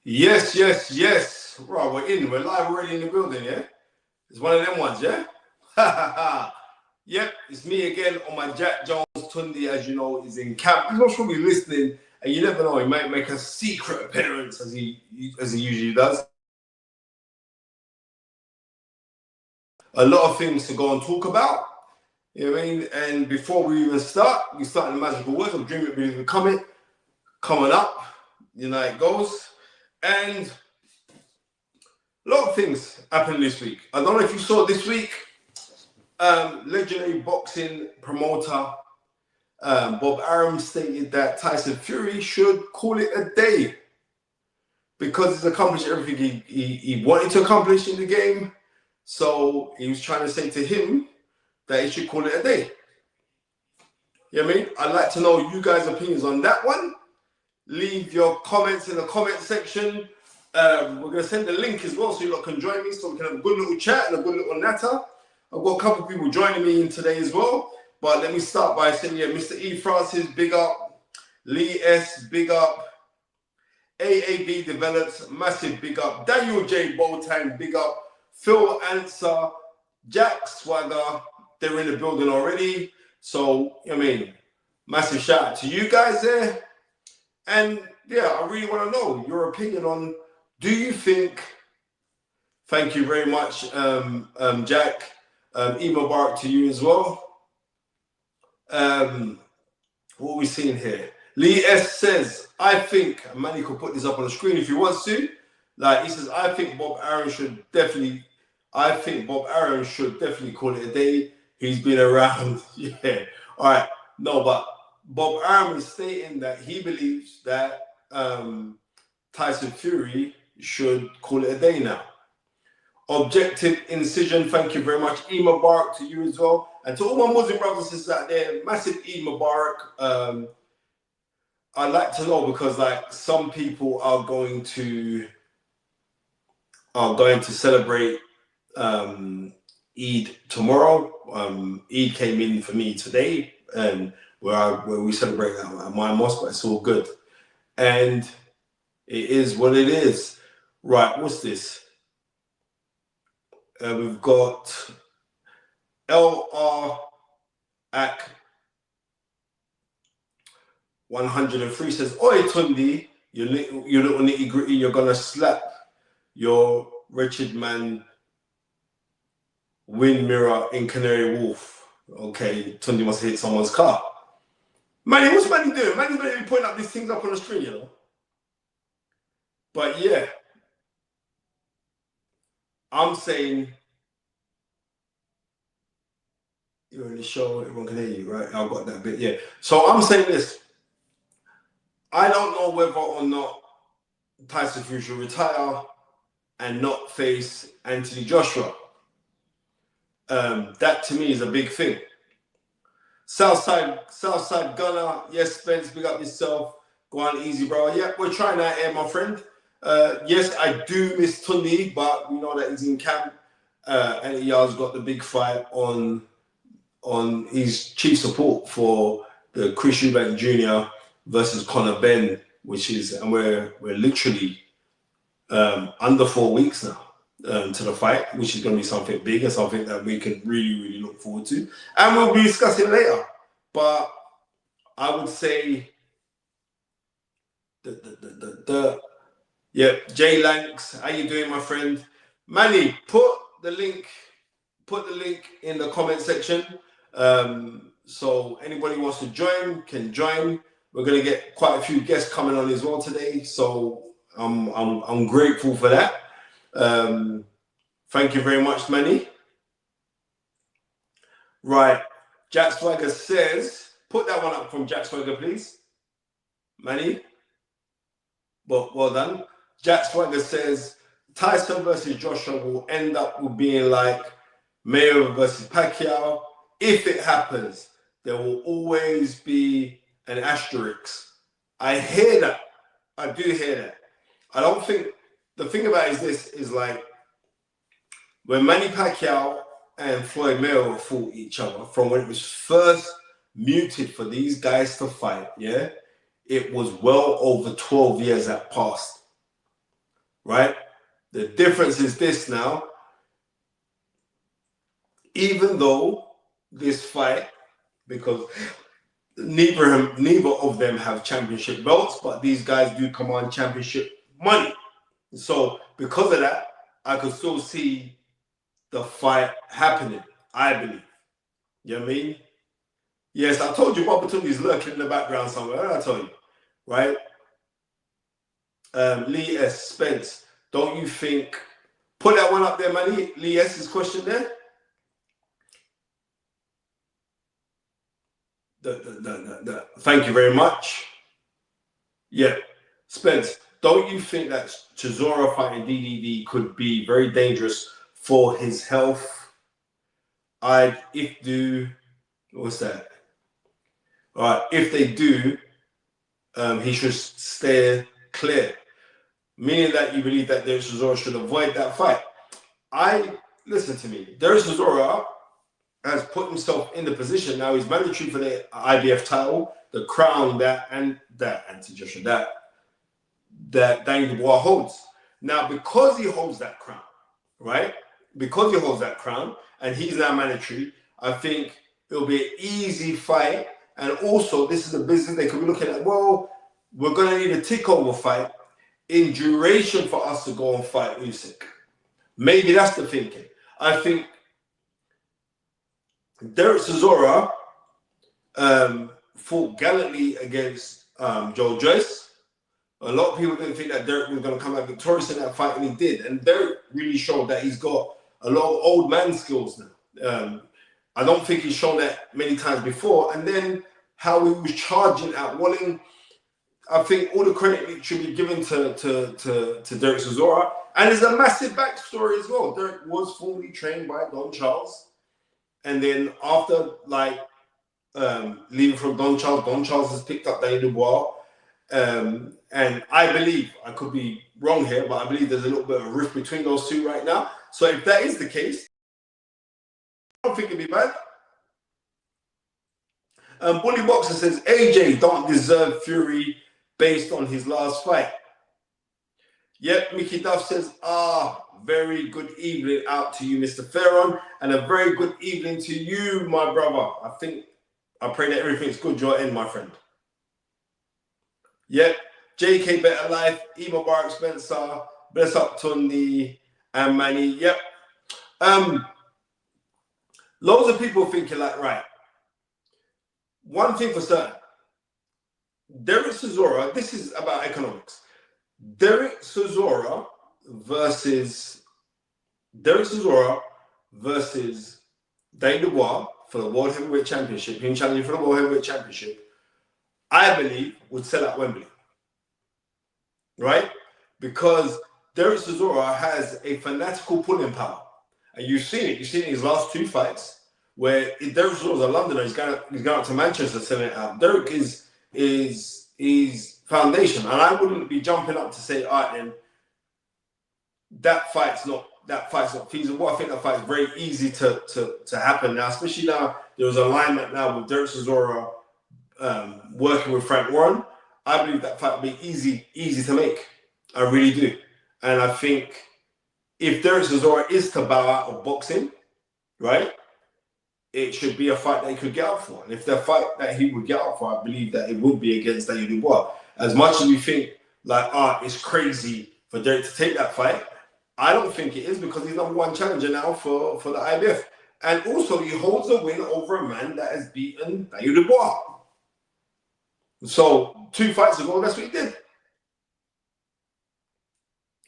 Yes, yes, yes. Right, we're in. We're live already in the building, yeah? It's one of them ones, yeah? Ha ha ha. Yep, it's me again on my Jack Jones. Tunde, as you know, is in camp. He's not sure be listening, and you never know, he might make a secret appearance as he usually does. A lot of things to go and talk about. You know what I mean? And before we even start, we start in the magical words of Dream It, Believe It, coming up. You know how it goes. And a lot of things happened this week. I don't know if you saw this week, legendary boxing promoter Bob Arum stated that Tyson Fury should call it a day because he's accomplished everything he wanted to accomplish in the game. So he was trying to say to him that he should call it a day. You know what I mean? I'd like to know you guys' opinions on that one. Leave your comments in the comment section. We're going to send the link as well so you lot can join me so we can have a good little chat and a good little natter. I've got a couple of people joining me in today as well. But let me start by saying, yeah, Mr. E. Francis, big up. Lee S, big up. AAB Develops, massive big up. Daniel J. Boltang, big up. Phil Answer, Jack Swagger, they're in the building already. So, I mean, massive shout out to you guys there. And yeah, I really want to know your opinion on, do you think, thank you very much, Jack, Ema Bark to you as well. What are we seeing here? Lee S says, I think, Manny could put this up on the screen if he wants to. Like, he says, I think Bob Arum should definitely call it a day. He's been around. Yeah. All right. No, but Bob Arum is stating that he believes that Tyson Fury should call it a day now. Objective Incision, thank you very much. E. Mubarak to you as well. And to all my Muslim brothers and sisters out there, massive E. Mubarak. I'd like to know because like some people are going to celebrate Eid tomorrow. Eid came in for me today, and where we celebrate at my mosque, but it's all good. And it is what it is. Right, what's this? We've got LR Ac 103 says, Oi Tunde, you little nitty gritty, you're gonna slap your wretched man wind mirror in Canary Wharf. Okay, Tunde must have hit someone's car. Manny, what's Manny doing? Manny's going to be putting up these things up on the screen, you know. But yeah, I'm saying you're in the show, everyone can hear you, right? I've got that bit, yeah. So I'm saying this. I don't know whether or not Tyson Fury should retire and not face Anthony Joshua. That to me is a big thing. Southside Gunner, yes, Spence, big up yourself. Go on, easy, bro. Yeah, we're trying that here, my friend. Yes, I do miss Tunde, but we know that he's in camp. And Yarde's got the big fight on his chief support for the Chris Eubank Jr. versus Conor Benn, and we're literally under 4 weeks now to the fight, which is going to be something big and something that we can really, really look forward to. And we'll be discussing later. But I would say yeah, Jay Lanks, how you doing, my friend? Manny, put the link in the comment section. So anybody who wants to join can join. We're gonna get quite a few guests coming on as well today. So I'm grateful for that. Thank you very much, Manny. Right, Jack Swagger says, put that one up from Jack Swagger, please. Manny. Well done. Jack Swagger says, Tyson versus Joshua will end up with being like Mayweather versus Pacquiao. If it happens, there will always be an asterisk. I hear that. I do hear that. I don't think, the thing about it is this, is like, when Manny Pacquiao and Floyd Mayweather fought each other, from when it was first muted for these guys to fight, yeah, it was well over 12 years that passed. right? The difference is this now. Even though this fight, because neither of them have championship belts, but these guys do command championship money. So because of that, I could still see the fight happening, I believe. You know what I mean? Yes, I told you Bobby Tunde's lurking in the background somewhere. I told you, right? Lee S. Spence, don't you think? Put that one up there, man. Lee S.'s question there. Thank you very much. Yeah, Spence, don't you think that Chisora fighting DDD could be very dangerous for his health? What's that? All right, if they do, he should stay clear. Meaning that you believe that Derek Chisora should avoid that fight. Listen to me. Derek Chisora has put himself in the position now. He's mandatory for the IBF title, the crown that Daniel Dubois holds. Now, because he holds that crown, right? Because he holds that crown and he's now mandatory, I think it'll be an easy fight. And also, this is a business they could be looking at. Well, we're going to need a takeover fight in duration for us to go and fight Usyk. Maybe that's the thinking. I think Derek Chisora fought gallantly against Joe Joyce. A lot of people didn't think that Derek was going to come out victorious in that fight, and he did. And Derek really showed that he's got a lot of old man skills now. I don't think he's shown that many times before. And then how he was charging at Walling, I think all the credit should be given to Derek Chisora. And there's a massive backstory as well. Derek was formerly trained by Don Charles. And then after, leaving from Don Charles has picked up Daniel Dubois. And I believe, I could be wrong here, but I believe there's a little bit of a rift between those two right now. So if that is the case, I don't think it'd be bad. Bully Boxer says, AJ don't deserve Fury based on his last fight. Yep, Mickey Duff says, very good evening out to you, Mr. Fearon, and a very good evening to you, my brother. I pray that everything's good your end, my friend. Yep, JK Better Life, Ema Barak Spencer, bless up Tunde and Manny. Yep. Loads of people thinking right. One thing for certain, Derek Chisora, this is about economics. Derek Chisora versus Daniel Dubois for the World Heavyweight Championship, him challenging for the World Heavyweight Championship, I believe would sell out Wembley. Right? Because Derek Chisora has a fanatical pulling power. And you've seen it. You've seen it in his last two fights where Derek Chisora's a Londoner. He's going up to Manchester selling it out. Derek is foundation. And I wouldn't be jumping up to say, all right, then that fight's not feasible. I think that fight's very easy to happen now, especially now there's alignment now with Derek Chisora working with Frank Warren. I believe that fight will be easy to make. I really do. And I think if Derek Chisora is to bow out of boxing, right, it should be a fight that he could get out for. And if the fight that he would get out for, I believe that it would be against Daniel Dubois. As much as we think it's crazy for Derek to take that fight, I don't think it is, because he's number one challenger now for the IBF. And also he holds a win over a man that has beaten Daniel Dubois. So 2 fights ago, that's what he did.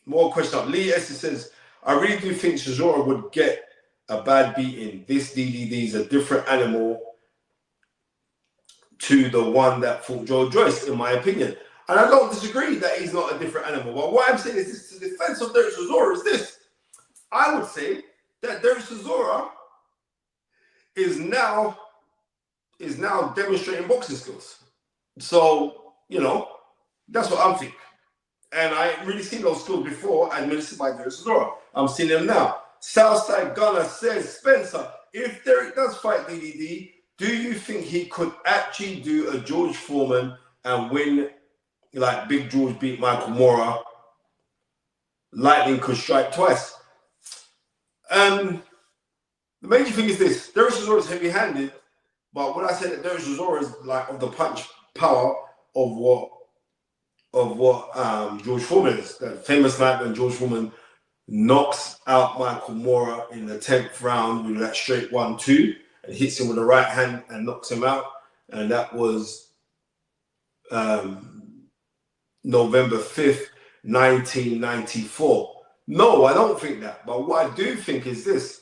More question. Lee S says, I really do think Chisora would get a bad beating. This DDD is a different animal to the one that fought Joe Joyce, in my opinion. And I don't disagree that he's not a different animal. But what I'm saying is this, the defense of Derek Chisora is this. I would say that Derek Chisora is now demonstrating boxing skills. So, that's what I'm thinking. And I ain't really seen those skills before administered by Derek Chisora. I'm seeing them now. Southside Gunner says, Spencer, if Derek does fight DDD, do you think he could actually do a George Foreman and win like Big George beat Michael Mora lightning could strike twice. The major thing is this: Derek Chisora is heavy-handed, but when I say that Derek Chisora is like of the punch power of what George Foreman is, that famous night when George Foreman knocks out Michael Moorer in the 10th round with that straight 1-2 and hits him with the right hand and knocks him out, and that was November 5th, 1994. No, I don't think that. But what I do think is this.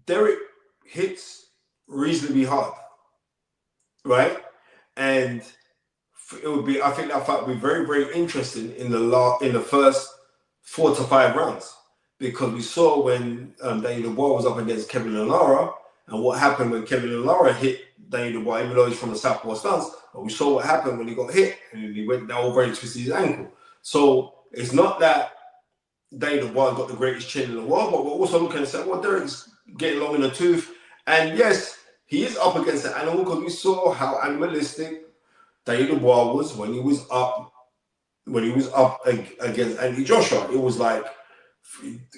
Derek hits reasonably hard, right? And it would be, I think that fight would be very, very interesting in the first 4 to 5 rounds, because we saw when Daniel Dubois was up against Kevin Lara, and what happened when Kevin Lara hit Daniel Dubois, even though he's from the southpaw stance, but we saw what happened when he got hit and he went down over and twisted his ankle. So it's not that Daniel Dubois got the greatest chin in the world, but we're also looking and saying, well, Derek's getting long in the tooth. And yes, he is up against the animal, because we saw how animalistic Daniel Dubois was when he was up against Anthony Joshua. It was like,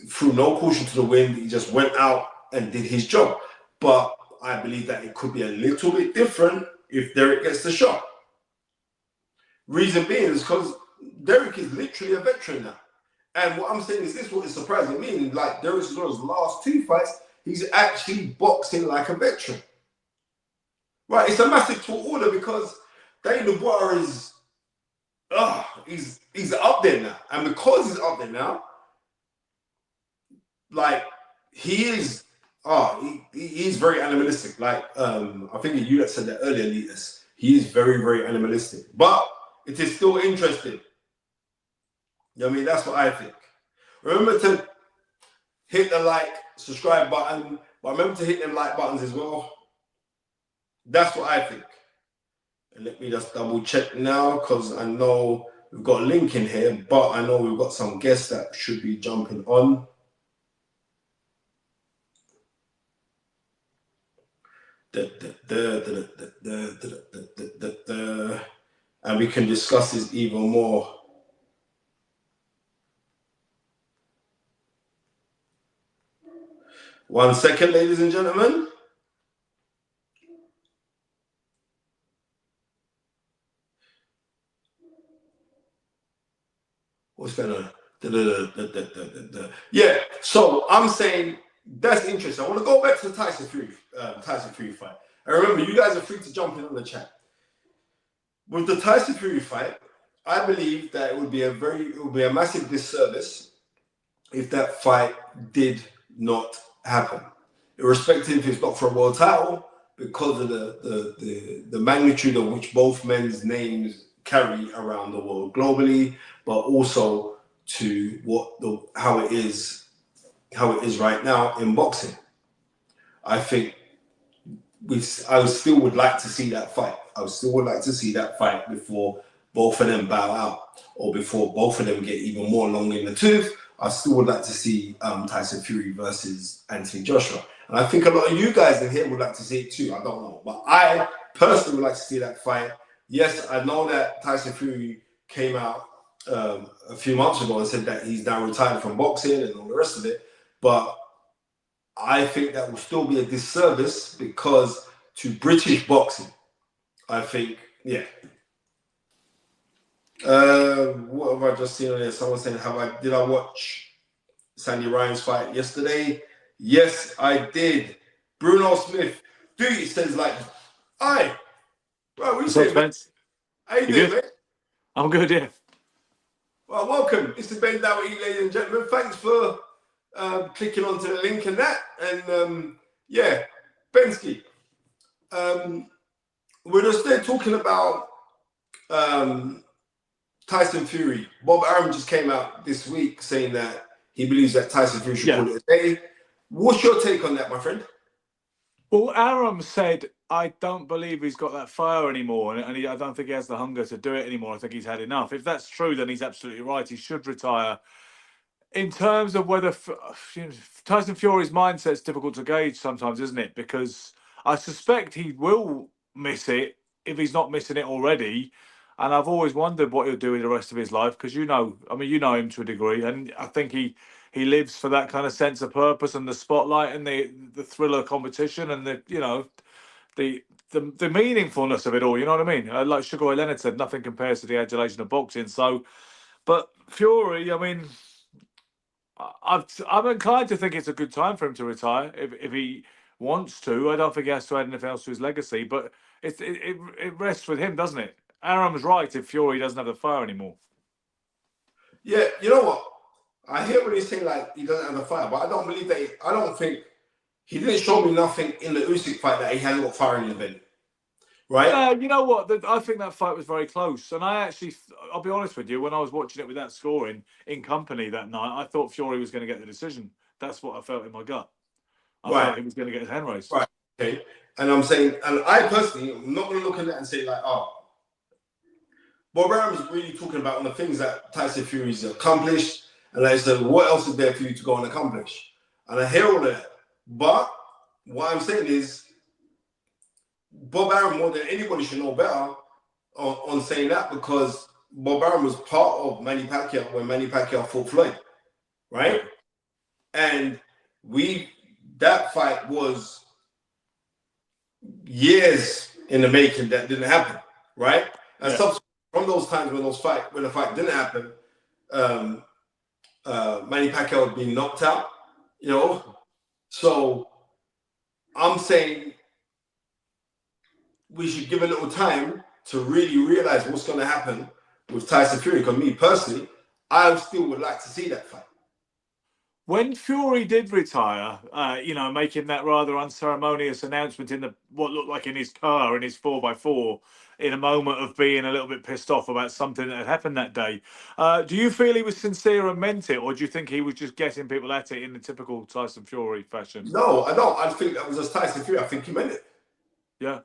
threw no caution to the wind. He just went out and did his job. But I believe that it could be a little bit different if Derek gets the shot. Reason being is because Derek is literally a veteran now. And what I'm saying is this, what is surprising me, like Derek Chisora's last 2 fights, he's actually boxing like a veteran. Right, it's a massive tall order, because Daniel Dubois is, he's up there now. And because he's up there now, like, he is, he's very animalistic. Like, I think you that said that earlier, Letus. He is very, very animalistic. But it is still interesting. You know what I mean? That's what I think. Remember to hit the like, subscribe button, but remember to hit them like buttons as well. That's what I think. And let me just double check now, because I know we've got a link in here, but I know we've got some guests that should be jumping on. And we can discuss this even more. One second, ladies and gentlemen. What's going on? Yeah, so I'm saying that's interesting. I want to go back to the Tyson Fury fight. And remember, you guys are free to jump in on the chat. With the Tyson Fury fight, I believe that it would be a massive disservice if that fight did not happen, irrespective if it's not for a world title, because of the magnitude of which both men's names carry around the world globally, but also to how it is right now in boxing. I think I still would like to see that fight. I still would like to see that fight before both of them bow out, or before both of them get even more long in the tooth. I still would like to see Tyson Fury versus Anthony Joshua. And I think a lot of you guys in here would like to see it too. I don't know. But I personally would like to see that fight. Yes, I know that Tyson Fury came out a few months ago and said that he's now retired from boxing and all the rest of it. But I think that will still be a disservice, because to British boxing, I think, yeah. What have I just seen on there? Someone saying, did I watch Sandy Ryan's fight yesterday? Yes, I did. Bruno Smith, dude, says like, hi. Right, what you saying, man? How you doing, mate? I'm good, yeah. Well, welcome. This is Ben Dougherty, ladies and gentlemen. Thanks for clicking onto the link and that. And yeah, Bensky. We're just there talking about Tyson Fury. Bob Arum just came out this week saying that he believes that Tyson Fury should call it a day. What's your take on that, my friend? Well, Arum said, I don't believe he's got that fire anymore, and I don't think he has the hunger to do it anymore. I think he's had enough. If that's true, then he's absolutely right. He should retire. In terms of whether Tyson Fury's mindset is difficult to gauge sometimes, isn't it? Because I suspect he will miss it if he's not missing it already. And I've always wondered what he'll do with the rest of his life because you know him to a degree, and I think he lives for that kind of sense of purpose and the spotlight and the thriller competition and the the meaningfulness of it all. You know what I mean? Like Sugar Ray Leonard said, nothing compares to the adulation of boxing. So, but Fury, I mean, I'm inclined to think it's a good time for him to retire if he wants to. I don't think he has to add anything else to his legacy, but it rests with him, doesn't it? Aram's right if Fury doesn't have the fire anymore. Yeah, you know what? I hear what he's saying, like he doesn't have the fire, but I don't believe that. I don't think he didn't show me nothing in the Usyk fight that he hasn't got fire in the belly, right? You know what? I think that fight was very close, and I'll be honest with you, when I was watching it with that scoring in company that night, I thought Fury was going to get the decision. That's what I felt in my gut. I felt he was going to get his hand raised. Right. Okay. And I'm saying, and I personally, I'm not going to look at that and say like, oh, Bob Arum is really talking about on the things that Tyson Fury's accomplished, and I said, what else is there for you to go and accomplish? And I hear all that, but what I'm saying is, Bob Arum more than anybody should know better on saying that, because Bob Arum was part of Manny Pacquiao when Manny Pacquiao fought Floyd, right? And that fight was years in the making that didn't happen, right? And from those times when the fight didn't happen, Manny Pacquiao was being knocked out, you know. So I'm saying we should give a little time to really realize what's going to happen with Tyson Fury. Because me personally, I still would like to see that fight. When Fury did retire, making that rather unceremonious announcement in what looked like in his car, in his 4x4, in a moment of being a little bit pissed off about something that had happened that day, do you feel he was sincere and meant it, or do you think he was just getting people at it in the typical Tyson Fury fashion? No, I don't. I think that was just Tyson Fury. I think he meant it. Yeah.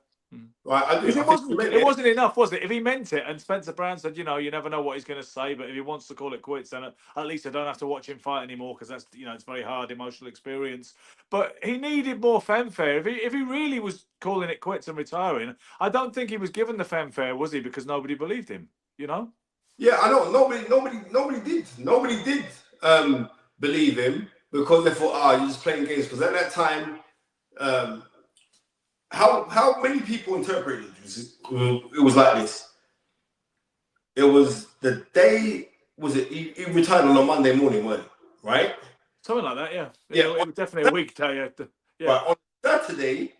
Right, I do. It wasn't enough, was it? If he meant it, and Spencer Brown said, you never know what he's going to say, but if he wants to call it quits, then at least I don't have to watch him fight anymore, because that's, it's very hard emotional experience. But he needed more fanfare. If he really was calling it quits and retiring, I don't think he was given the fanfare, was he? Because nobody believed him. Yeah, I know. Nobody did. Nobody did believe him, because they thought, you're just playing games. Because at that time, how many people interpreted it? It was like this. It was the day, he retired on a Monday morning, wasn't it? Right? Something like that, yeah. Yeah. It was definitely a weekday. Yeah. Right. On Saturday,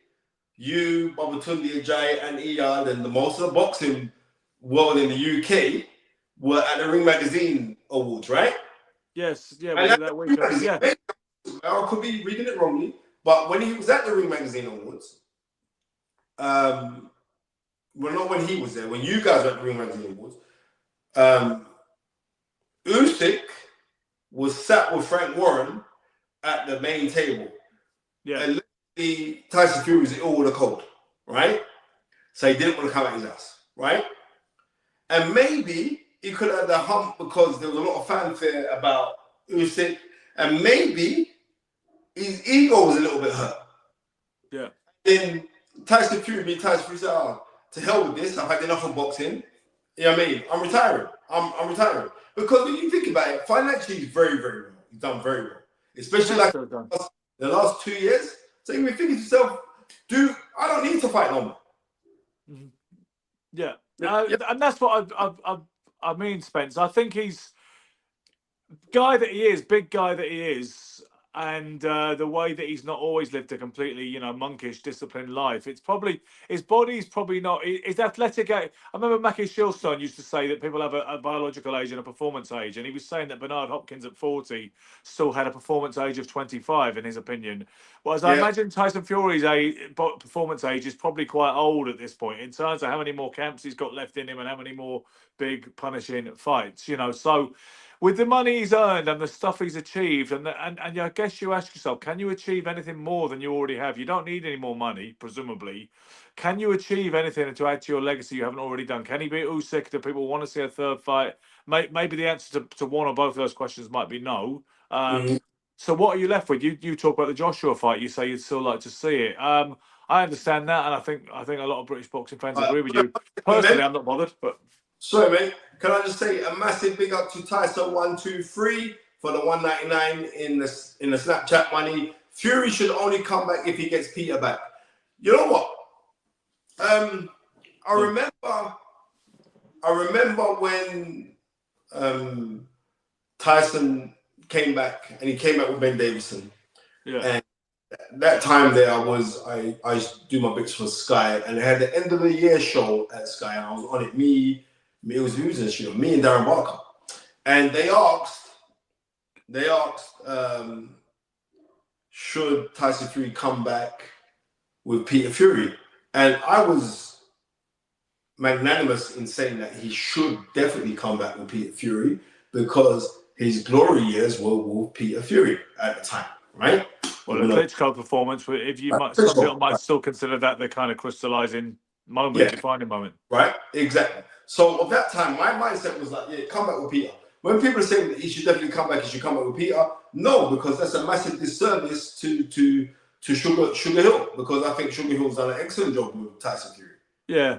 you, Tunde Ajayi and Yarde, and most of the boxing world in the UK were at the Ring Magazine Awards, right? Yes, yeah, that weekend. Yeah. I could be reading it wrongly, but when he was at the Ring Magazine Awards, well, not when he was there, when you guys were at the Ring Magazine Awards, Usyk was sat with Frank Warren at the main table. Yeah. And literally, Tyson Fury was all with a cold, right? So he didn't want to come at his ass, right? And maybe he could have had the hump because there was a lot of fanfare about Usyk, and maybe his ego was a little bit hurt. Yeah. Then Tyson Fury said, to hell with this, I've had enough of boxing. You know what I mean? I'm retiring. I'm retiring. Because when you think about it, financially he's very, very well. He's done very well. Especially like the last 2 years. So you think to yourself, dude, I don't need to fight no more. Mm-hmm. Yeah. And that's what I mean, Spence. I think he's big guy that he is, and the way that he's not always lived a completely, monkish, disciplined life. It's probably his body's probably not. His athletic. I remember Mackie Shilstone used to say that people have a biological age and a performance age, and he was saying that Bernard Hopkins at 40 still had a performance age of 25, in his opinion. Whereas I imagine Tyson Fury's performance age is probably quite old at this point in terms of how many more camps he's got left in him and how many more big punishing fights. So. With the money he's earned and the stuff he's achieved, and I guess you ask yourself, can you achieve anything more than you already have? You don't need any more money, presumably. Can you achieve anything to add to your legacy you haven't already done? Can he beat Usyk? Do people want to see a third fight? Maybe the answer to one or both of those questions might be no. So what are you left with? You talk about the Joshua fight. You say you'd still like to see it. I understand that, and I think a lot of British boxing fans agree with you. Personally, I'm not bothered, but. Sorry, mate. Can I just say a massive big up to Tyson123 for the 199 in the Snapchat money. Fury should only come back if he gets Peter back. You know what? I remember when Tyson came back, and he came back with Ben Davison. Yeah. And that time there, I used to do my bits for Sky, and they had the end of the year show at Sky, and I was on it. It was me and Darren Barker, and they asked, should Tyson Fury come back with Peter Fury, and I was magnanimous in saying that he should definitely come back with Peter Fury because his glory years were with Peter Fury at the time, right? Well, the Klitschko performance, if you might, some people might still consider that the kind of crystallizing moment, defining moment. Right, exactly. So at that time, my mindset was like, yeah, come back with Peter. When people are saying that he should definitely come back, he should come back with Peter, no, because that's a massive disservice to Sugar Hill, because I think Sugar Hill's done an excellent job with Tyson Fury. Yeah.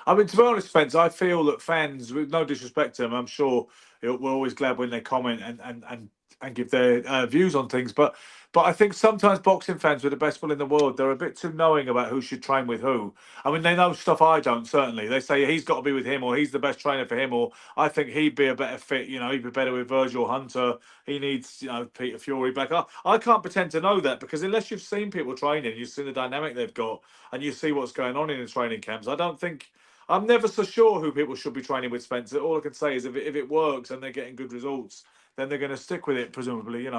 I mean, to be honest, fans, I feel that fans, with no disrespect to them, I'm sure we're always glad when they comment and give their views on things. But I think sometimes boxing fans, with the best will in the world, they're a bit too knowing about who should train with who. I mean, they know stuff I don't, certainly. They say he's got to be with him, or he's the best trainer for him, or I think he'd be a better fit, he'd be better with Virgil Hunter. He needs, Peter Fury back. I can't pretend to know that, because unless you've seen people training, you've seen the dynamic they've got, and you see what's going on in the training camps, I don't think... I'm never so sure who people should be training with, Spencer. All I can say is if it works and they're getting good results, then they're going to stick with it, presumably,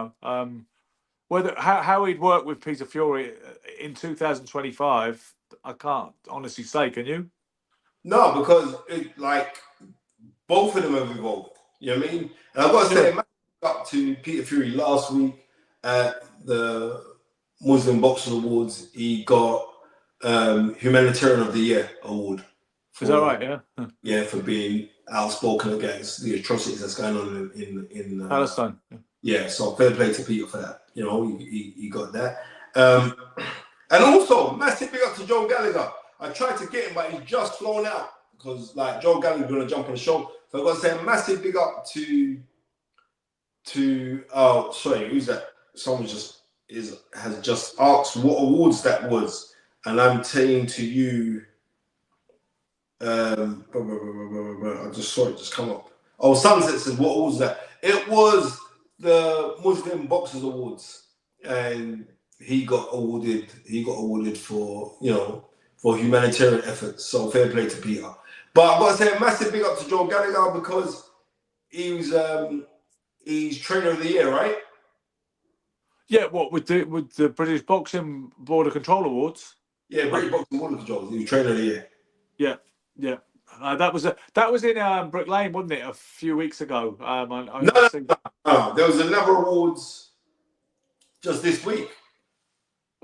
Whether how he'd work with Peter Fury in 2025, I can't honestly say. Can you? No, because both of them have evolved. You know what I mean? And I've got to say, up to Peter Fury last week at the Muslim Boxing Awards, he got Humanitarian of the Year award. Is that right? Yeah. Yeah, for being outspoken against the atrocities that's going on in Palestine. Yeah, so fair play to Peter for that. He got that. And also, massive big up to Joe Gallagher. I tried to get him, but he's just flown out because Joe Gallagher's going to jump on the show. So I've got to say a massive big up to oh, sorry, who's that? Someone has just asked what awards that was, and I'm saying to you. I just saw it just come up. Oh, Sunset says, what was that? It was the Muslim Boxers Awards, and he got awarded for for humanitarian efforts. So fair play to Peter. But I've got to say a massive big up to Joe Gallagher because he's trainer of the year, right? Yeah, what with the British Boxing Board of Control Awards? Yeah, British Boxing Board of Control. He was trainer of the year. Yeah. Yeah, that was in Brick Lane, wasn't it? A few weeks ago. No. There was another awards just this week.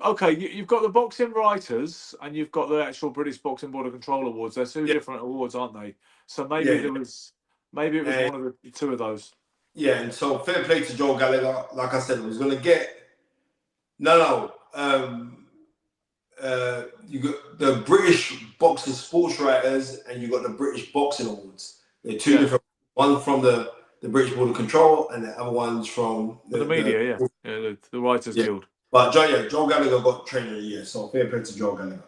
Okay, you've got the boxing writers and you've got the actual British Boxing Board of Control Awards. They're two different awards, aren't they? So maybe it was one of the two of those. Yeah, and so fair play to Joe Gallagher. Like I said, it was going to get you got the British Boxing Sports Writers and you got the British Boxing Awards. They're two different. One from the British Board of Control, and the other one's from the media. The Writers Guild. But Joe Gallagher got trainer of the year, so fair play to Joe Gallagher.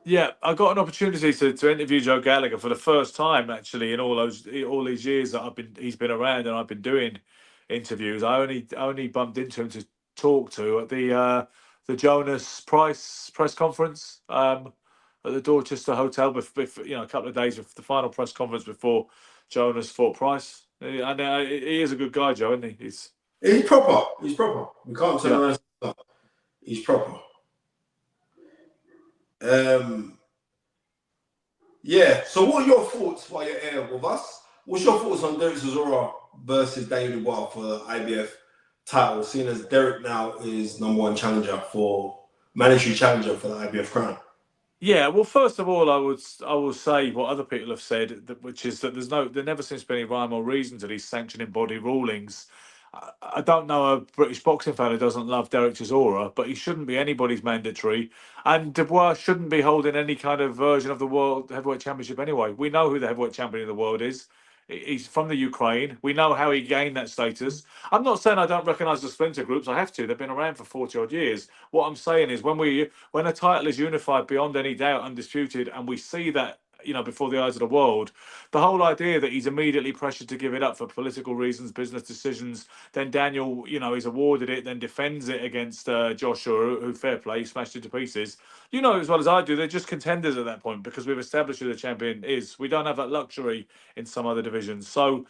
Yeah, I got an opportunity to interview Joe Gallagher for the first time actually in all these years that he's been around and I've been doing interviews. I only bumped into him to talk to at the Jonas Price press conference at the Dorchester Hotel, a couple of days before the final press conference before Jonas fought Price. And he is a good guy, Joe, isn't he? He's proper. He's proper. We can't turn around. He's proper. So what are your thoughts while you're here with us? What's your thoughts on Derek Chisora versus Daniel Dubois for the IBF title, seeing as Derek now is #1 challenger mandatory challenger for the IBF crown? Yeah, well, first of all, I will say what other people have said, which is that there never seems to be any rhyme or reason to these sanctioning body rulings. I don't know a British boxing fan who doesn't love Derek Chisora, but he shouldn't be anybody's mandatory. And Dubois shouldn't be holding any kind of version of the World Heavyweight Championship anyway. We know who the heavyweight champion of the world is. He's from the Ukraine. We know how he gained that status. I'm not saying I don't recognise the splinter groups. I have to. They've been around for 40 odd years. What I'm saying is when a title is unified beyond any doubt, undisputed, and we see that, before the eyes of the world, the whole idea that he's immediately pressured to give it up for political reasons, business decisions, then Daniel, he's awarded it, then defends it against Joshua, who, fair play, smashed it to pieces. You know as well as I do, they're just contenders at that point because we've established who the champion is. We don't have that luxury in some other divisions. So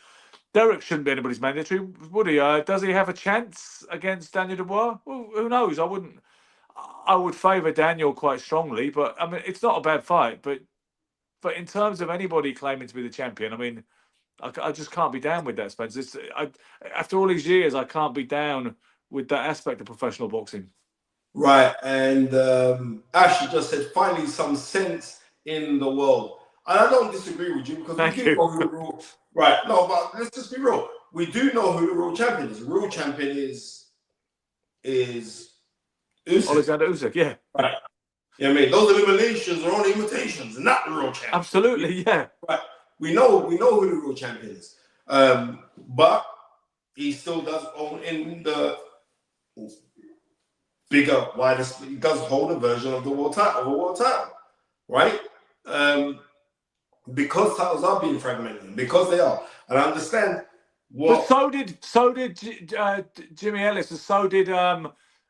Derek shouldn't be anybody's mandatory, would he? Does he have a chance against Daniel Dubois? Well, who knows? I would favour Daniel quite strongly, but I mean, it's not a bad fight. But in terms of anybody claiming to be the champion, I mean, I just can't be down with that, Spence. After all these years, I can't be down with that aspect of professional boxing. Right, and Ashley just said, finally some sense in the world. And I don't disagree with you because we do know who the real... Right, no, but let's just be real. We do know who the real champion is. The real champion is Usyk. Alexander Usyk, yeah. Right. You know what I mean? Those eliminations are only imitations, not the real champion. Absolutely, yeah. Right. We know who the real champion is. But he still does own in the bigger, widest, he does hold a version of the world title, right? Because titles are being fragmented, because they are. And I understand what... But so did Jimmy Ellis, and so did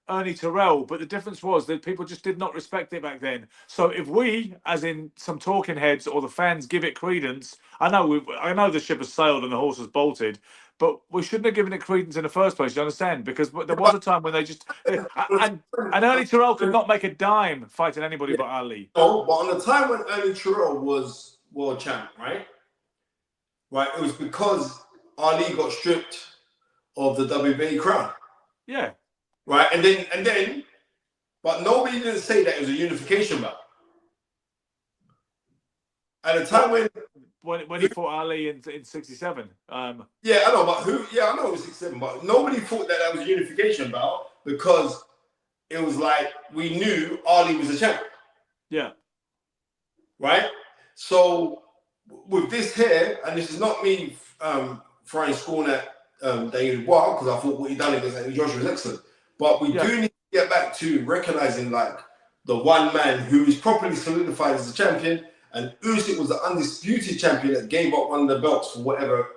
Ernie Terrell, but the difference was that people just did not respect it back then. So if we, as in some talking heads or the fans, give it credence, I know the ship has sailed and the horse has bolted, but we shouldn't have given it credence in the first place. You understand? Because there was a time when they just and Ernie Terrell could not make a dime fighting anybody but Ali. No, but on the time when Ernie Terrell was world champ, right? Right, it was because Ali got stripped of the WBA crown. Yeah. Right, and then, but nobody didn't say that it was a unification bout. At the time when he fought Ali in '67. Yeah, I know, but I know it was '67, but nobody thought that was a unification bout because it was like we knew Ali was a champion. Yeah. Right. So with this here, and this is not me throwing scorn at Daniel Dubois because I thought what he done against Anthony Joshua was excellent. But we do need to get back to recognizing like the one man who is properly solidified as a champion, and Usyk was the undisputed champion that gave up one of the belts for whatever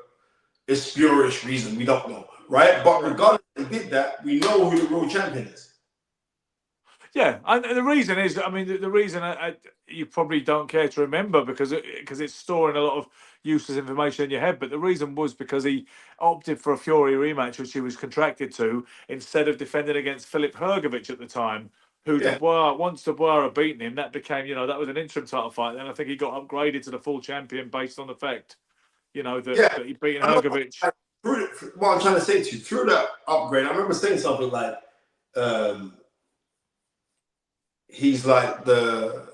spurious reason, we don't know, right? But regardless if they did that, we know who the real champion is. Yeah, and the reason is, I mean, the reason you probably don't care to remember because it's storing a lot of useless information in your head. But the reason was because he opted for a Fury rematch, which he was contracted to, instead of defending against Filip Hrgovic at the time, who Dubois, once Dubois had beaten him, that became, that was an interim title fight. Then I think he got upgraded to the full champion based on the fact, that he'd beaten Hrgovic. What I'm trying to say to you, through that upgrade, I remember saying something like, he's like the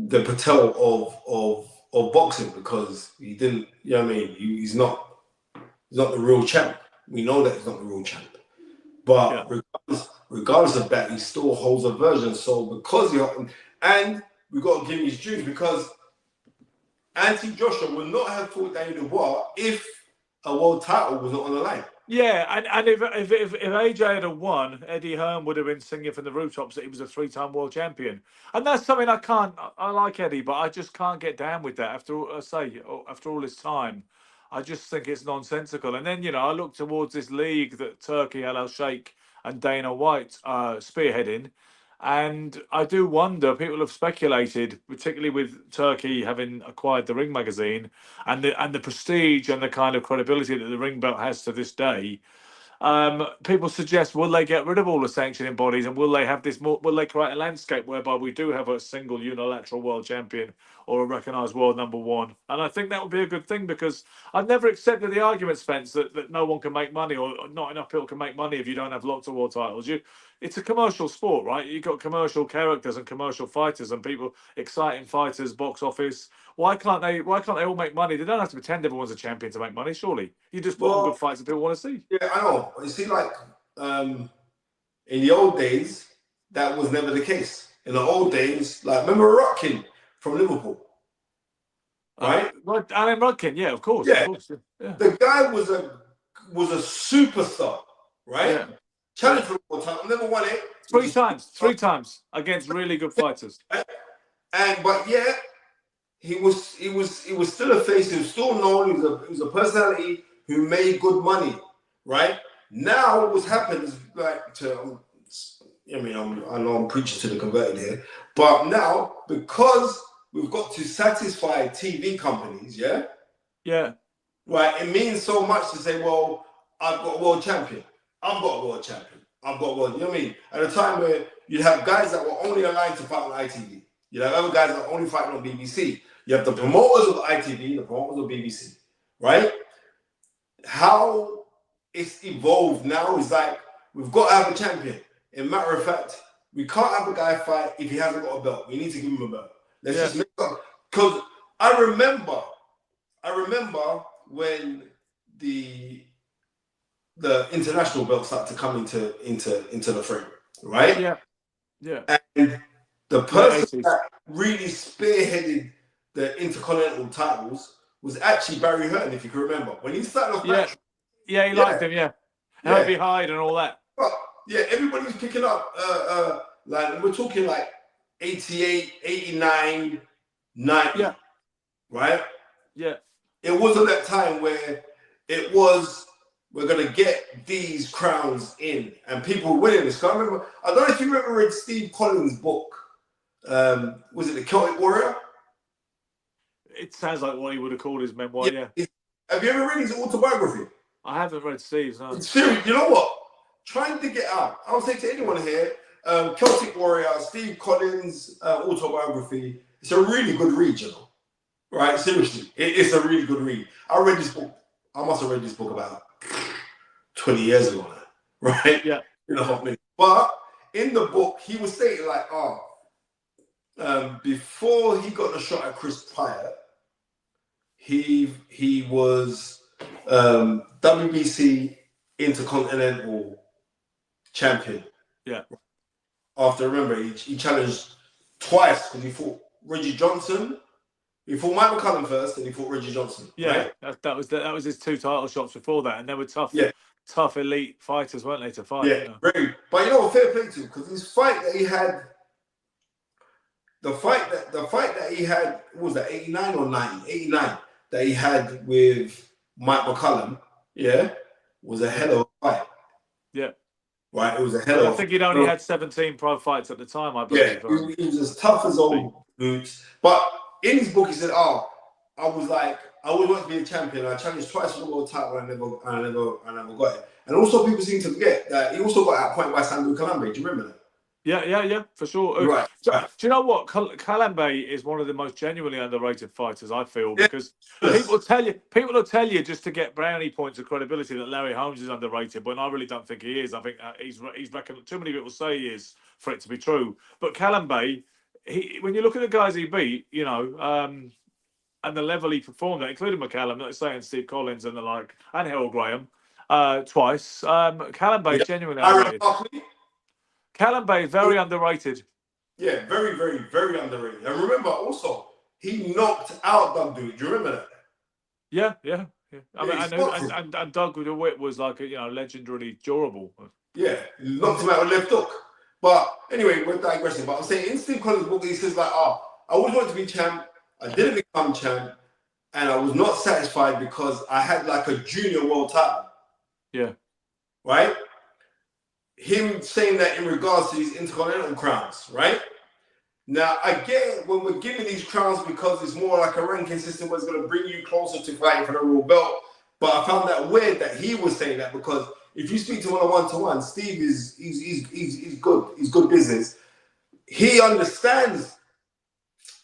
Patel of boxing because he didn't, you know what I mean? He's not the real champ. We know that he's not the real champ. But regardless of that, he still holds a version. So because and we got to give him his dues because Anthony Joshua would not have fought Daniel Dubois if a world title was not on the line. Yeah, and if AJ had won, Eddie Hearn would have been singing from the rooftops that he was a 3-time world champion. And that's something I like Eddie, but I just can't get down with that after all this time. I just think it's nonsensical. And then, I look towards this league that Turkey, Al Sheikh and Dana White are spearheading. And I do wonder, people have speculated, particularly with Turkey having acquired the Ring magazine and the prestige and the kind of credibility that the Ring belt has to this day. People suggest, will they get rid of all the sanctioning bodies and will they create a landscape whereby we do have a single unilateral world champion or a recognised world number one? And I think that would be a good thing because I've never accepted the argument, Spence, that no one can make money or not enough people can make money if you don't have lots of world titles. it's a commercial sport, right? You've got commercial characters and commercial fighters and people, exciting fighters, box office. Why can't they? Why can't they all make money? They don't have to pretend everyone's a champion to make money. Surely you just put on good Well, fights that people want to see. yeah, I know. You see, like in the old days, that was never the case. In the old days, like remember Rockin from Liverpool, right? Alan Rudkin, yeah, of course, Yeah, yeah. the guy was a superstar, right? Yeah. Challenged for the world title, never won it. Three times against really good fighters. But yeah, he was still a face. He was still known. He was a personality who made good money, right? Now what's happened is I know I'm preaching to the converted here, but now because we've got to satisfy TV companies, yeah, right. It means so much to say, well, I've got a world champion. I've got a world champion. I've got world. You know what I mean? At a time where you have guys that were only aligned to fight on ITV, you have other guys that are only fighting on BBC. You have the promoters of ITV, the promoters of BBC, right? How it's evolved now is like we've got to have a champion. In matter of fact, we can't have a guy fight if he hasn't got a belt. We need to give him a belt. Let's just make up. Because I remember when the international belts started to come into the frame, right? Yeah. And the person that really spearheaded the intercontinental titles was actually Barry Hearn, if you can remember. When he started off he liked him, Herbie Hyde and all that. But, yeah, everybody was picking up, like, we're talking like 88, 89, 90, right? Yeah. It wasn't that time where it was, we're going to get these crowns in and people were winning this. I don't know if you ever read Steve Collins' book. Was it The Celtic Warrior? It sounds like what he would have called his memoir, yeah. Have you ever read his autobiography? I haven't read Steve's, no. It's serious. You know what? Trying to get out. I would say to anyone here, Celtic Warrior, Steve Collins' autobiography. It's a really good read, you know. Right? Seriously. It's a really good read. I read this book. I must have read this book about 20 years ago now. Right? Yeah. You know what I mean? But in the book, he was stating like, before he got the shot at Chris Pyatt, he was WBC Intercontinental Champion. Yeah. After, remember, he challenged twice because he fought Reggie Johnson. He fought Mike McCullum first, and he fought Reggie Johnson. Yeah, right? that was his 2 title shots before that, and they were tough elite fighters, weren't they, to fight? Yeah, very. But you know, fair play to him, because his fight that he had, the fight that he had, what was that, 89 or 90? 89 that he had with Mike McCullum, was a hell of a fight. Yeah. Right, it was a hell of a I think he'd only had 17 pro fights at the time, I believe. Yeah, he was as tough as old boots. But in his book, he said, I was like, I always wanted to be a champion. I challenged twice for the world title and I never got it. And also people seem to forget that he also got outpointed by Sandro Calambe. Do you remember that? Yeah, for sure. Right. Do you know what? Calambe is one of the most genuinely underrated fighters, I feel, because people will tell you just to get brownie points of credibility that Larry Holmes is underrated, but I really don't think he is. I think he's reckoned. Too many people say he is for it to be true. But Calambe, when you look at the guys he beat, and the level he performed at, including McCallum, not saying Steve Collins and the like, and Harold Graham, twice. Calambe is genuinely underrated. Calambe is very underrated. Yeah, very, very, very underrated. And remember, also, he knocked out Doug Dubois. Do you remember that? Yeah. And Doug DeWitt was like legendarily durable. Yeah, he knocked him out with left hook. But anyway, we're digressing. But I'm saying in Steve Collins' book, he says like, I always wanted to be champ. I didn't become champ, and I was not satisfied because I had like a junior world title. Yeah. Right? Him saying that in regards to these intercontinental crowns, right? Now, I get it when we're giving these crowns because it's more like a ranking system where it's going to bring you closer to fighting for the real belt. But I found that weird that he was saying that, because if you speak to him on a one-to-one, Steve he's good. He's good business. He understands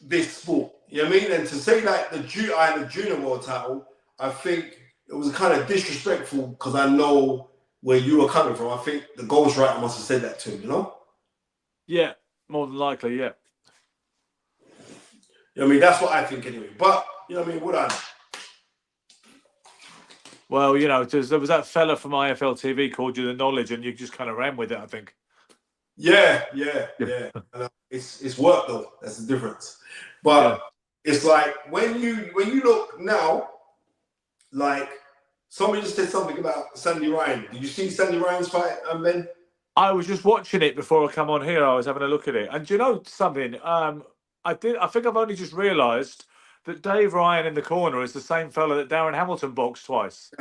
this sport. You know what I mean? And to say that I had a junior world title, I think it was kind of disrespectful, because I know where you were coming from. I think the ghostwriter must have said that to him, you know? Yeah, more than likely, yeah. You know what I mean? That's what I think anyway. But, you know what I mean? What I know. Well, you know, there was that fella from IFL TV called you the knowledge, and you just kind of ran with it, I think. Yeah. It's work though. That's the difference. But it's like when you look now, like somebody just said something about Sandy Ryan. Did you see Sandy Ryan's fight, Ben? I was just watching it before I come on here. I was having a look at it, and do you know something? I think I've only just realised that Dave Ryan in the corner is the same fella that Darren Hamilton boxed twice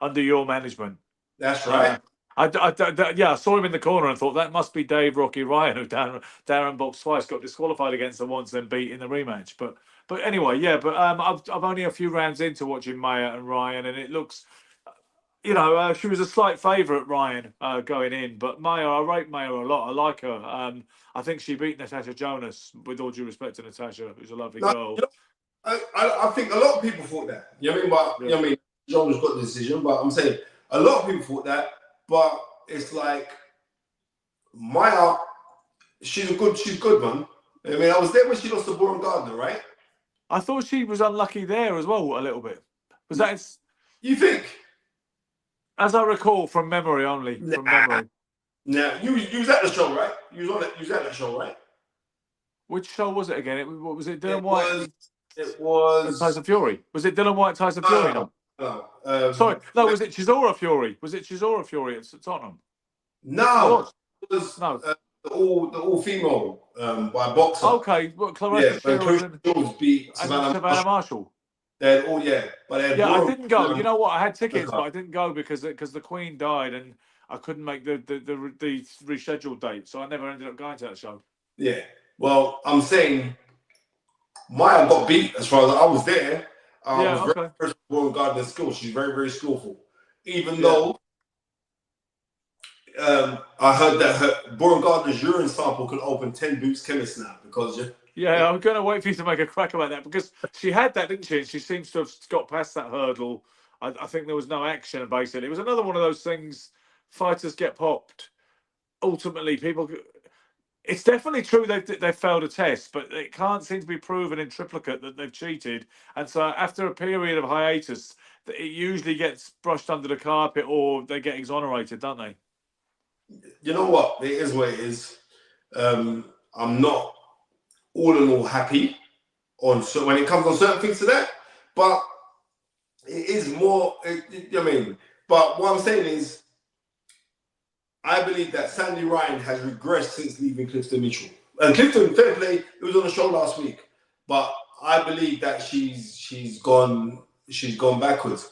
under your management. That's right. I saw him in the corner and thought that must be Dave Rocky Ryan, who Darren boxed twice, got disqualified against him once, then beat in the rematch. But anyway, yeah. But I've only a few rounds into watching Maya and Ryan, and it looks, you know, she was a slight favourite, Ryan, going in. But Maya, I rate Maya a lot. I like her. I think she beat Natasha Jonas, with all due respect to Natasha, who's a lovely girl. You know, I think a lot of people thought that. You know what I mean? But you know what I mean, Jonas got the decision, but I'm saying a lot of people thought that. But it's like Maya, she's good, man. I mean, I was there when she lost to Boren Gardner, right? I thought she was unlucky there as well, a little bit. Was that? You think? As I recall, from memory only. From memory. Nah, you was at the show, right? You was on it. You was at the show, right? Which show was it again? What was it? Dylan White. It was Tyson Fury. Was it Dylan White, Tyson Fury? No. Sorry, no. Was it Chisora Fury? Was it Chisora Fury at Tottenham? No, it was no. The all female by boxer. Okay, well, Clarissa Shields beat Savannah Marshall. They're all but I didn't go. You know what? I had tickets, but I didn't go because the Queen died and I couldn't make the rescheduled date, so I never ended up going to that show. Yeah. Well, I'm saying Maya got beat as far as I was there. I was very first Boren Gardner skill. She's very, very skillful. Even though I heard that Boren Gardner's urine sample could open 10 Boots chemists now because I'm going to wait for you to make a crack about that because she had that, didn't she? And she seems to have got past that hurdle. I think there was no action, basically. It was another one of those things, fighters get popped. Ultimately, people... It's definitely true they've failed a test, but it can't seem to be proven in triplicate that they've cheated. And so after a period of hiatus, it usually gets brushed under the carpet or they get exonerated, don't they? You know what? It is what it is. I'm not all in all happy on when it comes on certain things to that, but it is more. I mean, but what I'm saying is, I believe that Sandy Ryan has regressed since leaving Clifton Mitchell. And Clifton, fair play, it was on the show last week, but I believe that she's gone backwards.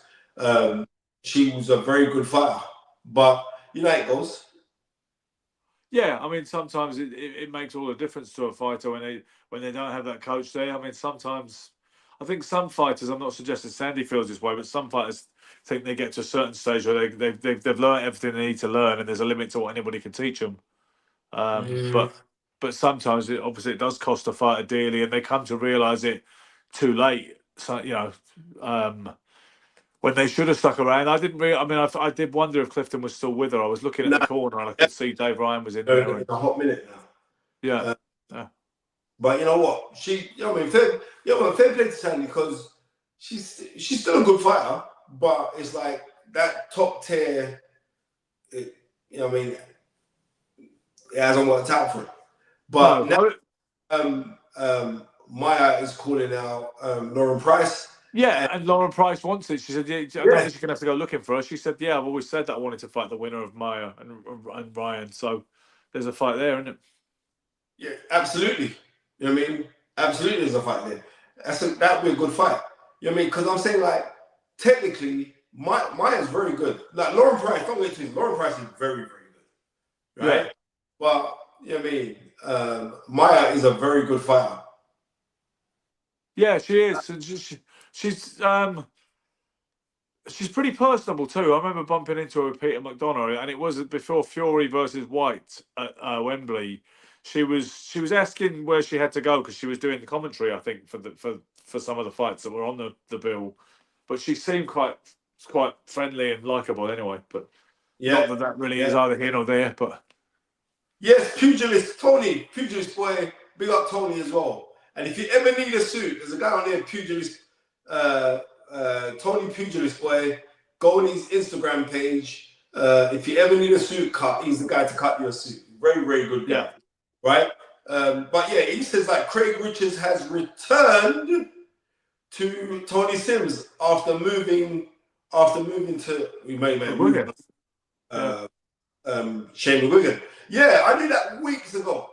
She was a very good fighter, but you know how it goes. Yeah, I mean, sometimes it makes all the difference to a fighter when they don't have that coach there. I mean, sometimes I think some fighters, I'm not suggesting Sandy feels this way, but some fighters think they get to a certain stage where they've learned everything they need to learn, and there's a limit to what anybody can teach them. But sometimes it does cost a fighter dearly, and they come to realise it too late. So when they should have stuck around. I didn't really. I mean, I did wonder if Clifton was still with her. I was looking at the corner and I could see Dave Ryan was in there. A hot minute now. Yeah. But you know what? Fair play to Sandy because she's still a good fighter. But it's like that top tier. It hasn't worked out for her. But now, Maya is calling out Lauren Price. Yeah, and Lauren Price wants it. She said, I don't think she's going to have to go looking for her. She said, I've always said that I wanted to fight the winner of Maya and Ryan. So there's a fight there, isn't it? Yeah, absolutely. You know what I mean? Absolutely there's a fight there. That would be a good fight. You know what I mean? Because I'm saying, like, technically, Maya's very good. Like, Lauren Price, don't get to me, Lauren Price is very, very good. Right? Yeah. But, you know what I mean? Maya is a very good fighter. Yeah, she is. She's pretty personable too. I remember bumping into her with Peter McDonough, and it was before Fury versus White at Wembley. She was asking where she had to go because she was doing the commentary, I think, for some of the fights that were on the bill. But she seemed quite friendly and likable anyway. But Not Yeah, that really is yeah. either here nor there, but Yes, pugilist Tony, pugilist boy, big up Tony as well. And if you ever need a suit, there's a guy on there, pugilist, uh, Tony pugilist boy. Go on his Instagram page. If you ever need a suit cut, he's the guy to cut your suit. Very, very good guy, yeah. right? But yeah, he says like Craig Richards has returned to Tony Sims after moving to we may move Wigan. Yeah. Shane McGuigan. Yeah, I knew that weeks ago.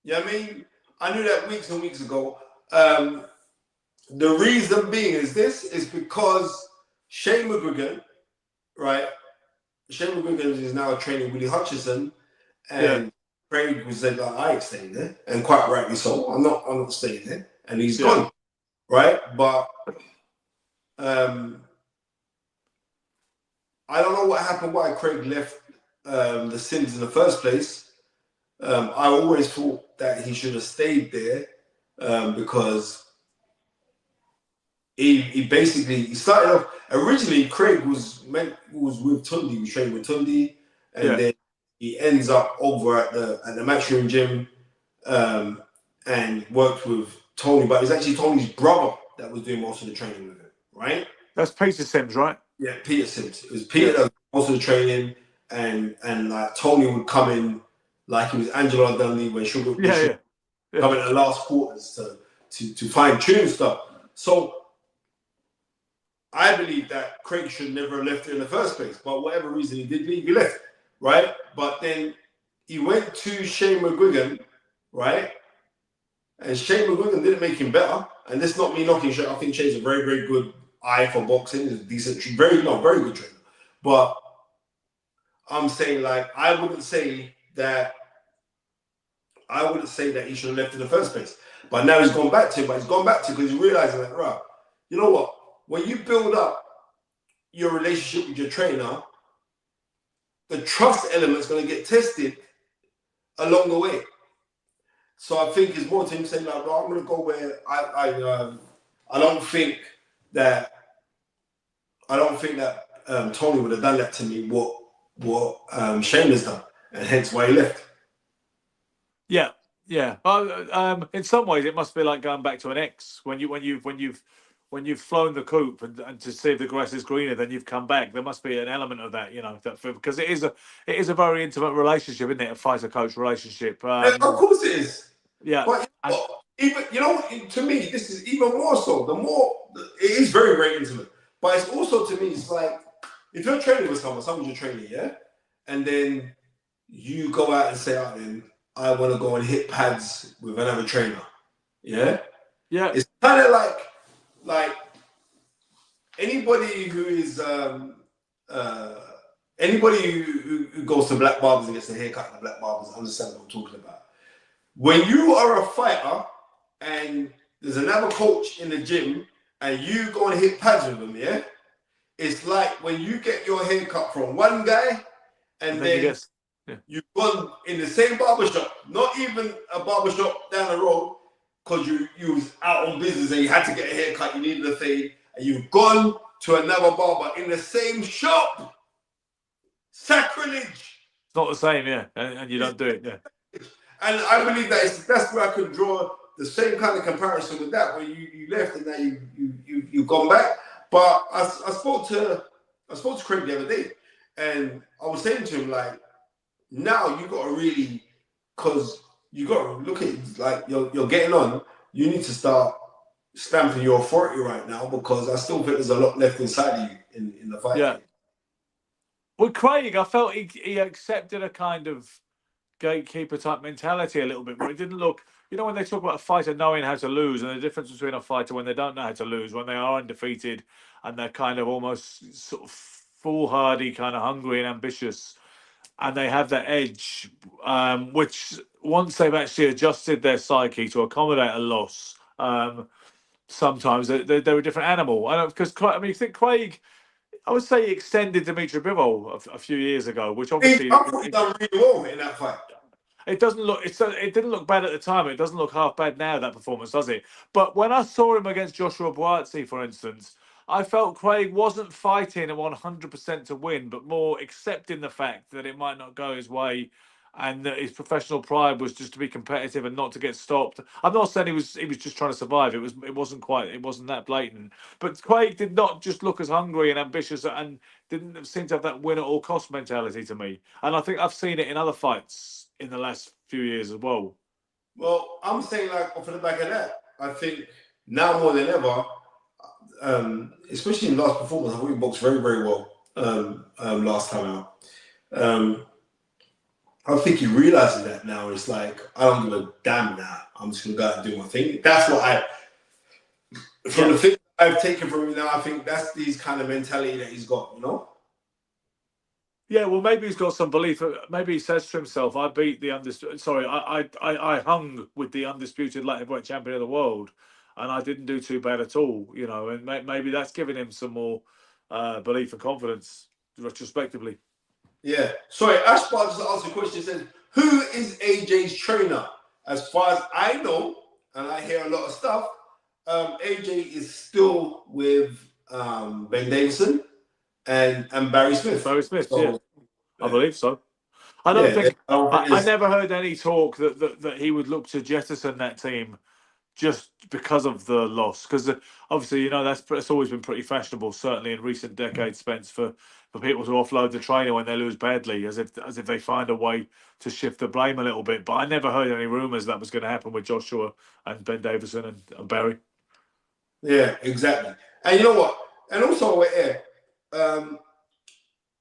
You know what I mean? I knew that weeks and weeks ago. The reason being is because Shane McGuigan, right? Shane McGuigan is now training Willie Hutchison, and Craig was said like, I ain't staying there, and quite rightly so. I'm not staying there, and he's gone, right? But I don't know what happened. Why Craig left the Sims in the first place. I always thought that he should have stayed there because he basically started off originally. Craig was with Tunde, he was training with Tunde, and then he ends up over at the Matchroom gym and worked with Tony, but it was actually Tony's brother that was doing most of the training with him, right? That's Peter Sims, right? Yeah, Peter Sims. It was Peter that was most of the training, and like Tony would come in like he was Angelo Dundee when she would come in the last quarters to fine tune stuff. So I believe that Craig should never have left it in the first place, but whatever reason he did leave, he left, right? But then he went to Shane McGuigan, right? And Shane McGuigan didn't make him better. And this is not me knocking Shane. I think Shane's a very, very good eye for boxing. He's a decent, very good trainer. But I'm saying, like, I wouldn't say that he should have left in the first place. But now he's gone back to it. But he's gone back to it because he's realizing that, right, you know what? When you build up your relationship with your trainer, the trust element's going to get tested along the way. So I think it's more to him saying, like, well, I'm going to go where I don't think that Tony would have done that to me. What Shane has done, and hence why he left. Yeah. In some ways, it must be like going back to an ex when you've flown the coop and to see if the grass is greener, then you've come back. There must be an element of that, because it is a very intimate relationship, isn't it? A fighter coach relationship. Of course it is. Yeah. But even to me, this is even more so. The more it is very, very intimate. But it's also to me, it's like if you're training with someone's your trainer, yeah, and then you go out and say, "Oh, then I want to go and hit pads with another trainer," yeah. It's kind of like anybody who is anybody who goes to black barbers and gets a haircut at the black barbers understand what I'm talking about. When you are a fighter and there's another coach in the gym and you go and hit pads with them, yeah, it's like when you get your haircut from one guy and then you've gone in the same barbershop, not even a barbershop down the road, because you was out on business and you had to get a haircut, you needed a fade, and you've gone to another barber in the same shop. Sacrilege. It's not the same, yeah, and you don't do it, yeah. And I believe that's where I could draw the same kind of comparison with that, where you left and now you've gone back. But I spoke to Craig the other day, and I was saying to him, like, now you got to really, because you got to look at it, like you're getting on. You need to start stamping your authority right now, because I still think there's a lot left inside of you in the fight. Yeah. Well, Craig, I felt he accepted a kind of gatekeeper type mentality a little bit, where it didn't look, when they talk about a fighter knowing how to lose, and the difference between a fighter when they don't know how to lose, when they are undefeated and they're kind of almost sort of foolhardy, kind of hungry and ambitious, and they have that edge, which once they've actually adjusted their psyche to accommodate a loss, sometimes they're a different animal. You think Craig, I would say he extended Dimitri Bivol a few years ago, which obviously I thought he done really well in that fight. It didn't look bad at the time. It doesn't look half bad now, that performance, does it? But when I saw him against Joshua Buatsi, for instance, I felt Craig wasn't fighting a 100% to win, but more accepting the fact that it might not go his way, and that his professional pride was just to be competitive and not to get stopped. I'm not saying he was just trying to survive. It wasn't that blatant. But Craig did not just look as hungry and ambitious, and didn't seem to have that win at all cost mentality to me. And I think I've seen it in other fights in the last few years as well. Well, I'm saying, like, off of the back of that, I think now more than ever, especially in last performance, I thought he boxed very, very well last time out. I think he realizes that now. It's like, I don't give a damn now. I'm just going to go out and do my thing. That's what the thing I've taken from him now, I think that's these kind of mentality that he's got, you know? Yeah, well, maybe he's got some belief. Maybe he says to himself, "I beat the undisputed. Sorry, I hung with the undisputed light heavyweight champion of the world, and I didn't do too bad at all." You know, and maybe that's giving him some more belief and confidence, retrospectively. Yeah. Sorry, Ashbar just asked a question. He says, "Who is AJ's trainer?" As far as I know, and I hear a lot of stuff, AJ is still with Ben Davison and Barry Smith. Barry Smith, So, yeah, I believe so. I don't think I never heard any talk that he would look to jettison that team just because of the loss. Because obviously, you know, that's always been pretty fashionable, certainly in recent decades, Spence, for people to offload the trainer when they lose badly, as if they find a way to shift the blame a little bit. But I never heard any rumours that was going to happen with Joshua and Ben Davison and Barry. Yeah, exactly. And you know what? And also, we're here.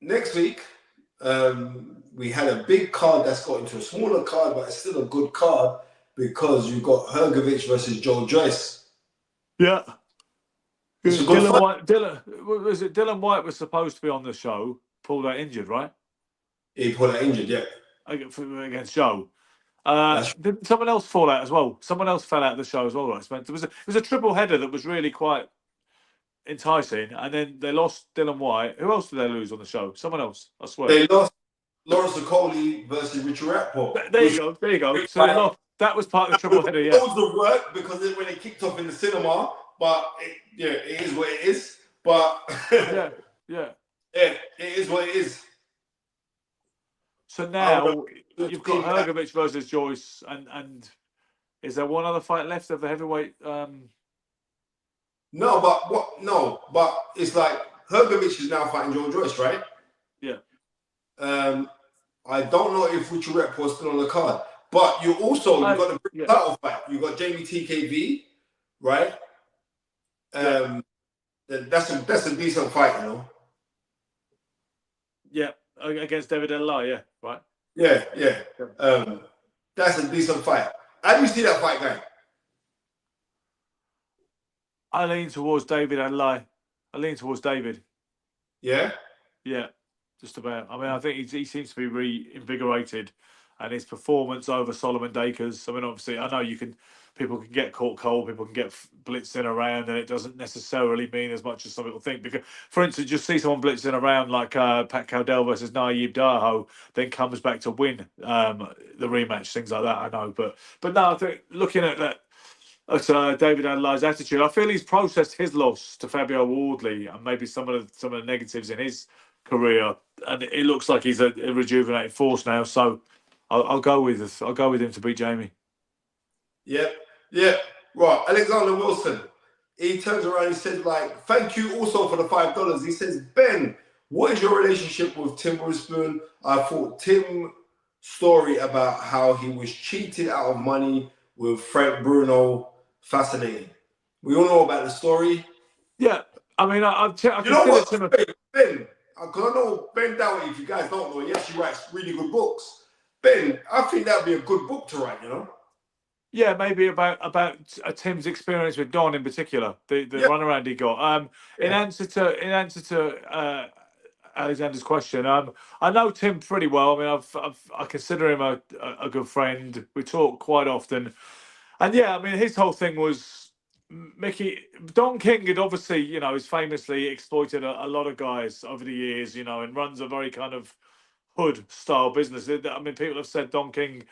Next week, we had a big card that's got into a smaller card, but it's still a good card because you've got Hrgovic versus Joe Joyce. Yeah. It's a good fight. Dylan White was supposed to be on the show, pulled out injured, right? He pulled out injured, yeah. Against Joe. Did someone else fall out as well? Someone else fell out of the show as well, right, Spence? It was a triple header that was really quite enticing, and then they lost Dylan White. Who else did they lose on the show? Someone else, I swear. They lost Lawrence Okoli versus Richard Rappaport. There you go. So they lost. That was part of the triple header, yeah. That was the work because when it kicked off in the cinema, but it is what it is. But yeah, it is what it is. So now you've got Hrgovic versus Joyce, and is there one other fight left of the heavyweight? No, but it's like Hrgovic is now fighting Joe Joyce, right? Yeah. I don't know if Richard Rappaport is still on the card, but you've got the big title fight. You got Jamie TKV, right? That's a decent fight, you know. Yeah, against David Eli, yeah, right. Yeah. That's a decent fight. How do you see that fight going? I lean towards David Eli. I lean towards David. Yeah? Yeah, just about. I mean, I think he seems to be reinvigorated, and his performance over Solomon Dakers. I mean, obviously, I know people can get caught cold, people can get blitzed in around, and it doesn't necessarily mean as much as some people think. Because, for instance, just see someone blitzing around like Pat Cowdell versus Naeem Daho, then comes back to win the rematch, things like that. I know, but no, I think looking at that. David Adela's attitude. I feel he's processed his loss to Fabio Wardley and maybe some of the negatives in his career, and it looks like he's a rejuvenated force now. So I'll go with him to beat Jamie. Yeah. Right, Alexander Wilson. He turns around and says, like, thank you also for the $5. He says, Ben, what is your relationship with Tim Witherspoon? I thought Tim's story about how he was cheated out of money with Frank Bruno fascinating. We all know about the story. Yeah, I mean, I you know what, Ben? Because I know Ben Doughty, if you guys don't know, he actually writes really good books. Ben, I think that'd be a good book to write, you know? Yeah, maybe about Tim's experience with Don in particular, the runaround he got. In answer to Alexander's question, I know Tim pretty well. I mean, I consider him a good friend. We talk quite often, and yeah, I mean, his whole thing was Don King had obviously, you know, has famously exploited a lot of guys over the years, you know, and runs a very kind of hood style business. I mean, people have said Don King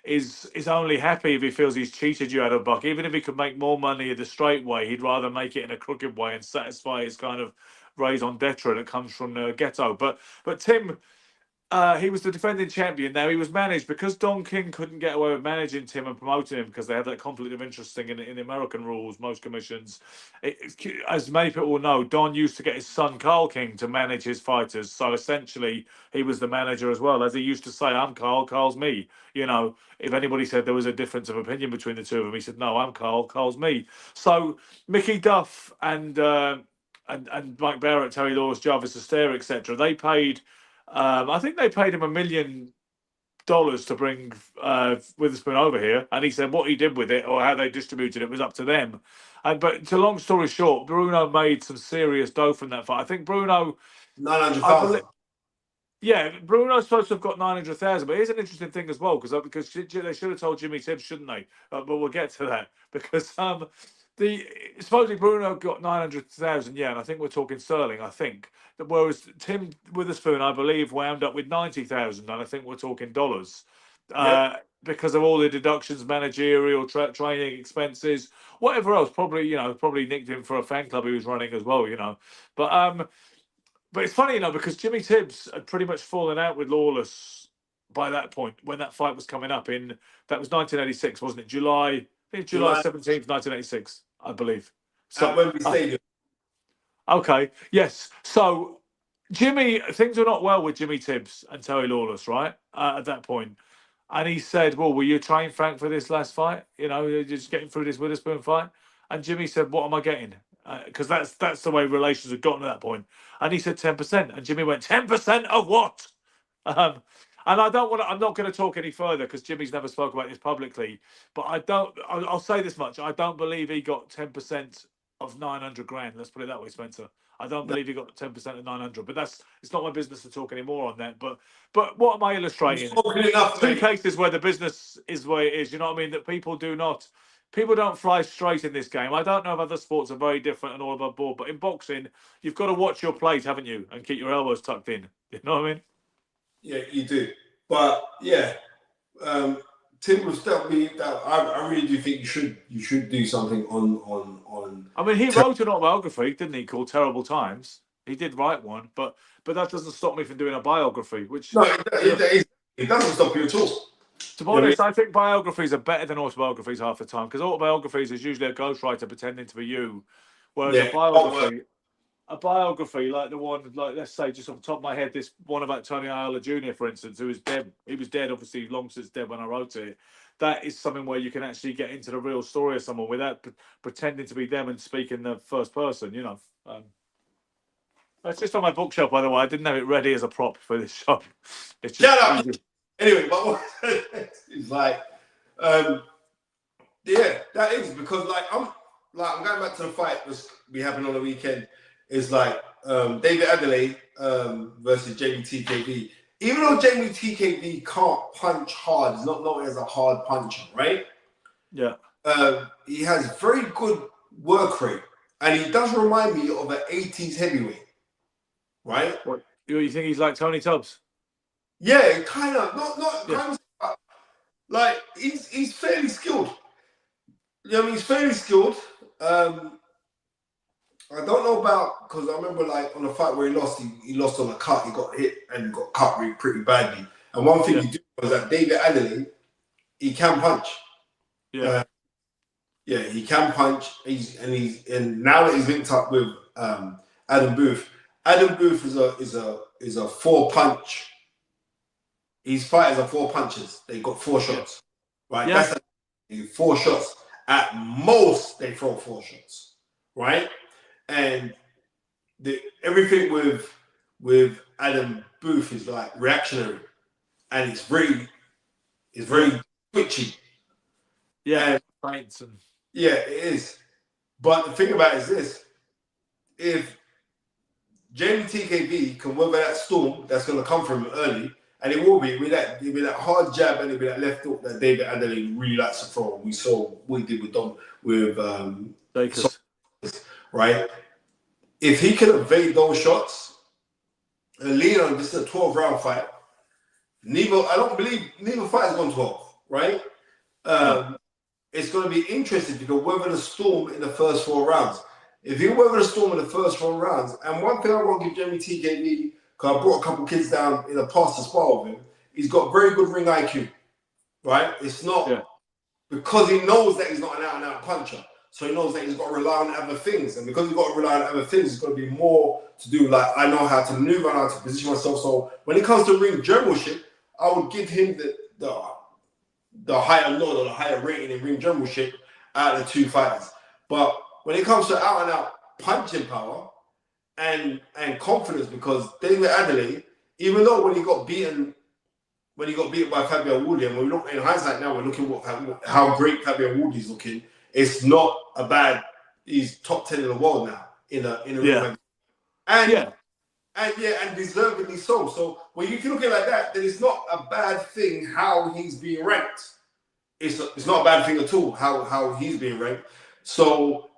is only happy if he feels he's cheated you out of a buck. Even if he could make more money the straight way, he'd rather make it in a crooked way and satisfy his kind of raison d'etre that comes from the ghetto. But Tim, he was the defending champion. Now he was managed because Don King couldn't get away with managing Tim and promoting him because they had that conflict of interest thing in the American rules. Most commissions, as many people will know, Don used to get his son Carl King to manage his fighters. So essentially, he was the manager as well. As he used to say, "I'm Carl, Carl's me." You know, if anybody said there was a difference of opinion between the two of them, he said, "No, I'm Carl, Carl's me." So Mickey Duff and Mike Barrett, Terry Laws, Jarvis Astaire, etc. They paid. I think they paid him $1 million to bring Witherspoon over here, and he said what he did with it or how they distributed it was up to them. But to long story short, Bruno made some serious dough from that fight. I think Bruno, 900,000. yeah, Bruno's supposed to have got 900,000. But here's an interesting thing as well, because they should have told Jimmy Tibbs, shouldn't they? But we'll get to that because supposedly Bruno got 900,000, yeah, and I think we're talking sterling. I think. Whereas Tim Witherspoon, I believe, wound up with 90,000, and I think we're talking dollars, because of all the deductions, managerial, training expenses, whatever else. Probably nicked him for a fan club he was running as well, But it's funny, because Jimmy Tibbs had pretty much fallen out with Lawless by that point when that fight was coming up that was 1986, wasn't it? July 17th, 1986, I believe. So At Wembley Stadium. Okay, yes. So Jimmy, things were not well with Jimmy Tibbs and Terry Lawless, right? At that point. And he said, "Well, were you trained, Frank, for this last fight? You're just getting through this Witherspoon fight." And Jimmy said, "What am I getting?" Because that's the way relations had gotten at that point. And he said 10%. And Jimmy went, 10% of what? And I'm not going to talk any further because Jimmy's never spoke about this publicly. But I'll say this much. I don't believe he got 10% of 900 grand. Let's put it that way, Spencer. I don't believe he got 10% of 900, but it's not my business to talk anymore on that. But what am I illustrating? Two cases where the business is where it is. You know what I mean? That people don't fly straight in this game. I don't know if other sports are very different and all above board, but in boxing, you've got to watch your plate, haven't you, and keep your elbows tucked in. You know what I mean? Yeah, you do. But yeah, Tim will still be. I really do think you should do something on. I mean, he wrote an autobiography, didn't he, called Terrible Times? He did write one, but that doesn't stop me from doing a biography. Which no, it doesn't stop you at all. To be honest, I think biographies are better than autobiographies half the time because autobiographies is usually a ghostwriter pretending to be you, whereas a biography like the one, like let's say just off the top of my head, this one about Tony Ayala Jr., for instance, who is dead. He was dead, obviously, long since dead when I wrote it. That is something where you can actually get into the real story of someone without pretending to be them and speak in the first person. That's just on my bookshelf, by the way. I didn't have it ready as a prop for this show. It's just anyway, but it's like, yeah, that is because I'm going back to the fight that's be happening on the weekend. It's like David Adelaide versus Jamie TKV. Even though Jamie TKV can't punch hard, he's not known as a hard puncher, right? Yeah. He has very good work rate, and he does remind me of an 80s heavyweight, right? What, you think he's like Tony Tubbs? Yeah, kind of. Kind of. Like he's fairly skilled. He's fairly skilled. I don't know about because I remember on the fight where he lost on a cut. He got hit and got cut pretty badly. And one thing he did was that David Adelaide, he can punch. Yeah, he can punch. And now that he's linked up with Adam Booth. Adam Booth is a 4-punch. His fighters are 4 punches. They got 4 shots, right? Yeah. That's 4 shots. At most, they throw 4 shots, right? And everything with Adam Booth is like reactionary, and it's very twitchy. Yeah, yeah, it is. But the thing about it is this: if Jamie TKV can weather that storm that's going to come from him early, and it will be with that hard jab and it'll be that left hook that David Adelaide really likes to throw. We saw what he did with right? If he can evade those shots, Leon, this is a 12-round fight. I don't believe neither fight has gone 12. right? No. It's going to be interesting if you can weather the storm in the first 4 rounds. If you weather the storm in the first 4 rounds, and one thing I want to give Jeremy TKB, because I brought a couple kids down in the past to spar with him, he's got very good ring IQ, right? It's not because he knows that he's not an out-and-out puncher. So he knows that he's got to rely on other things. And because he's got to rely on other things, it's going to be more to do, like, I know how to maneuver, I know how to position myself. So when it comes to ring generalship, I would give him the higher nod or the higher rating in ring generalship out of the two fighters. But when it comes to out-and-out punching power and confidence, because David Adelaide, even though when he got beaten by Fabio Woodley, and we look in hindsight now, we're looking at how great Fabio Woodley's looking. It's not a bad. He's top 10 in the world now in a ring. And deservedly so. So when you can look at it like that, then it's not a bad thing how he's being ranked. It's not a bad thing at all how he's being ranked. So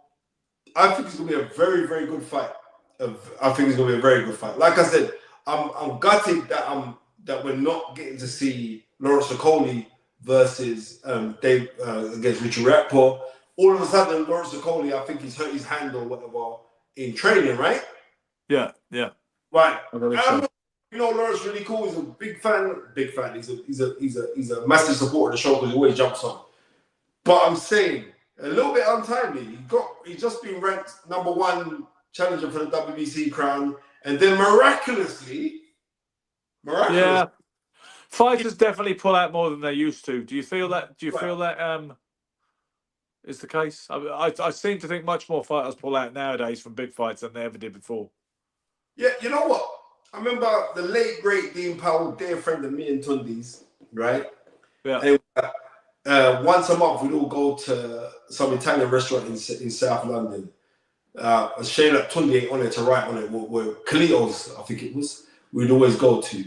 I think it's gonna be a very, very good fight. I think it's gonna be a very good fight. Like I said, I'm gutted that we're not getting to see Lawrence Okoli versus Dave against Richard Rapport. All of a sudden, Lawrence Okoli, I think he's hurt his hand or whatever in training, right? Yeah. Right. You know, Lawrence really cool. He's a big fan. He's a massive supporter of the show because he always jumps on. But I'm saying a little bit untimely. He's just been ranked #1 challenger for the WBC crown, and then miraculously. Yeah. Fighters definitely pull out more than they used to. Do you feel that? Do you feel that is the case? I seem to think much more fighters pull out nowadays from big fights than they ever did before. Yeah, you know what? I remember the late great Dean Powell, dear friend of me and Tunde's, right? Yeah. And once a month we'd all go to some Italian restaurant in South London. A shame that Tunde ain't on it to write on it. Where Cleo's, I think it was. We'd always go to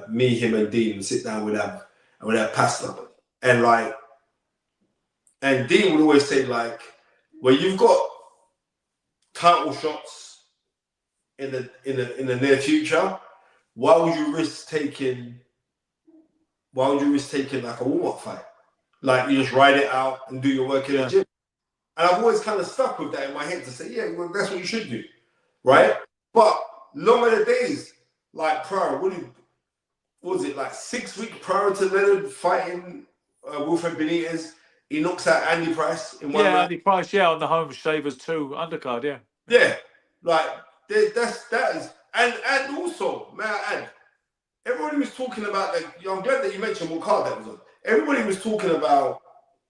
me, him, and Dean and sit down with have pasta, and Dean would always say, like, well, you've got title shots in the near future. Why would you risk taking like a warm-up fight? Like, you just ride it out and do your work in the gym. And I've always kind of stuck with that in my head to say, yeah, well, that's what you should do, right? But long are the days, like prior, what was it, like 6 weeks prior to Leonard fighting Wilfred Benitez, he knocks out Andy Price in one round. Andy Price, on the Home Shavers 2 undercard, Yeah, like that is, and also, may I add, everybody was talking about that. I'm glad that you mentioned what card that was on. Everybody was talking about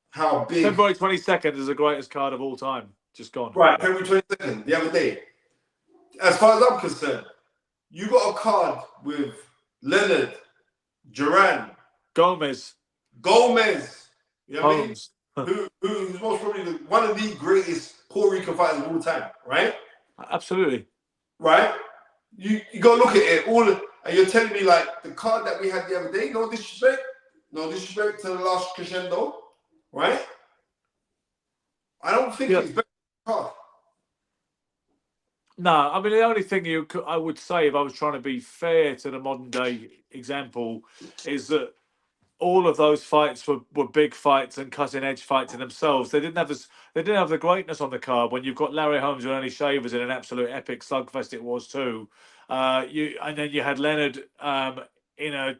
how big. February 22nd is the greatest card of all time. Just gone. Right, February 22nd, the other day. As far as I'm concerned, you got a card with Leonard, Duran, Gomez. You know what I mean? Who's most probably one of the greatest Puerto Rican fighters of all time, right? Absolutely. Right? You go look at it and you're telling me, like, the card that we had the other day, no disrespect to the last crescendo, right? I don't think it's better card. No, I mean, the only thing I would say, if I was trying to be fair to the modern day example, is that all of those fights were big fights and cutting edge fights in themselves. They didn't have the greatness on the card. When you've got Larry Holmes and Ernie Shavers in an absolute epic slugfest, it was too. And then you had Leonard in an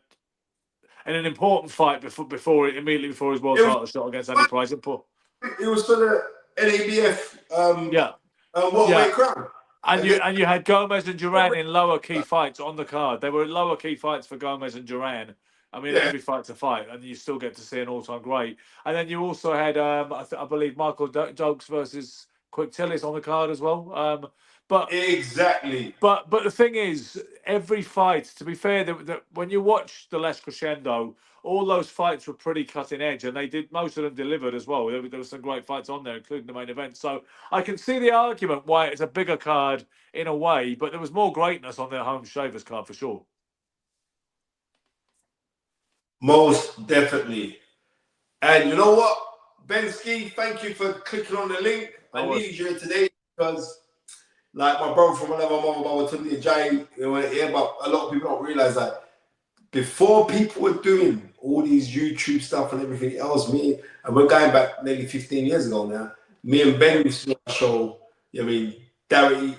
important fight immediately before his world title shot against Andy Price. It was for the NABF. Weight crown. And you had Gomez and Duran in lower key fights on the card. They were lower key fights for Gomez and Duran. I mean, every fight's a fight, and you still get to see an all-time great. And then you also had, I believe, Michael Dokes versus Quick Tillis on the card as well. But exactly. But the thing is, every fight, to be fair, that when you watch the Last Crescendo, all those fights were pretty cutting edge, and most of them delivered as well. There were some great fights on there, including the main event. So I can see the argument why it's a bigger card in a way, but there was more greatness on their Home Shavers card for sure. Most definitely. And you know what, Bensky, thank you for clicking on the link. I needed you today because, like, my brother from another mother, Tunde Ajayi, but a lot of people don't realize that before people were doing all these YouTube stuff and everything else. And we're going back nearly 15 years ago now. Me and Ben used to do a show. I mean, Darry,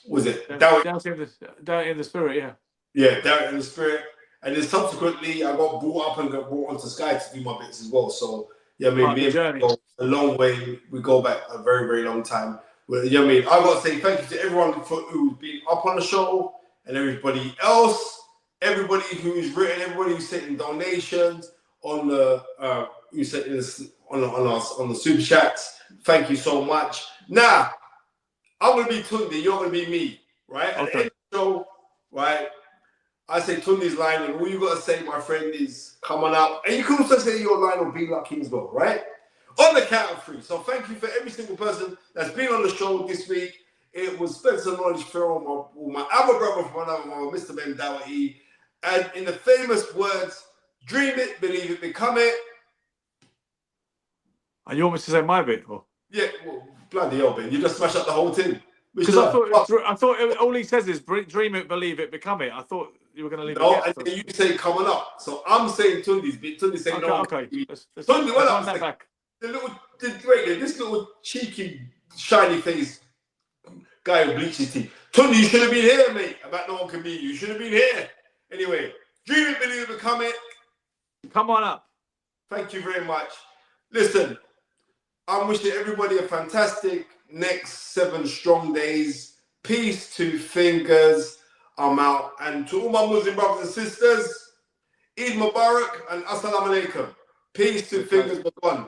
was it? Down in the spirit, yeah. Yeah, Darry in the spirit. And then subsequently, I got brought up and got brought onto Sky to do my bits as well. So, me and Ben go a long way. We go back a very, very long time. Well, I got to say thank you to everyone who's been up on the show and everybody else. Everybody who's written, everybody who's sent in donations on the on the super chats. Thank you so much. Now, I'm gonna be Tunde, you're gonna be me, right? Okay. At the end of the show, right? I say Tunde's line, and all you gotta say, my friend, is come on up. And you can also say your line or be lucky as well, right? On the count of 3. So thank you for every single person that's been on the show this week. It was Spencer Knowledge Fearon, my other brother from another mother, Mr. Ben Ajayi. And in the famous words, dream it, believe it, become it. And you want me to say my bit? Or? Yeah, well, bloody hell, Ben. You just smash up the whole thing. Because I thought all he says is dream it, believe it, become it. I thought you were going to leave it. No, and then you say coming up. So I'm saying Tunde's bit. Tunde's saying no. Okay. Tunde, what up? Back. This little cheeky, shiny face guy with bleachy teeth. Tunde, you should have been here, mate. About no one can be you. You should have been here. Anyway, dream it, believe it, become it. Come on up. Thank you very much. Listen, I'm wishing everybody a fantastic next 7 strong days. Peace, 2 fingers. I'm out. And to all my Muslim brothers and sisters, Eid Mubarak and Assalamu alaikum. Peace, 2 fingers, but one.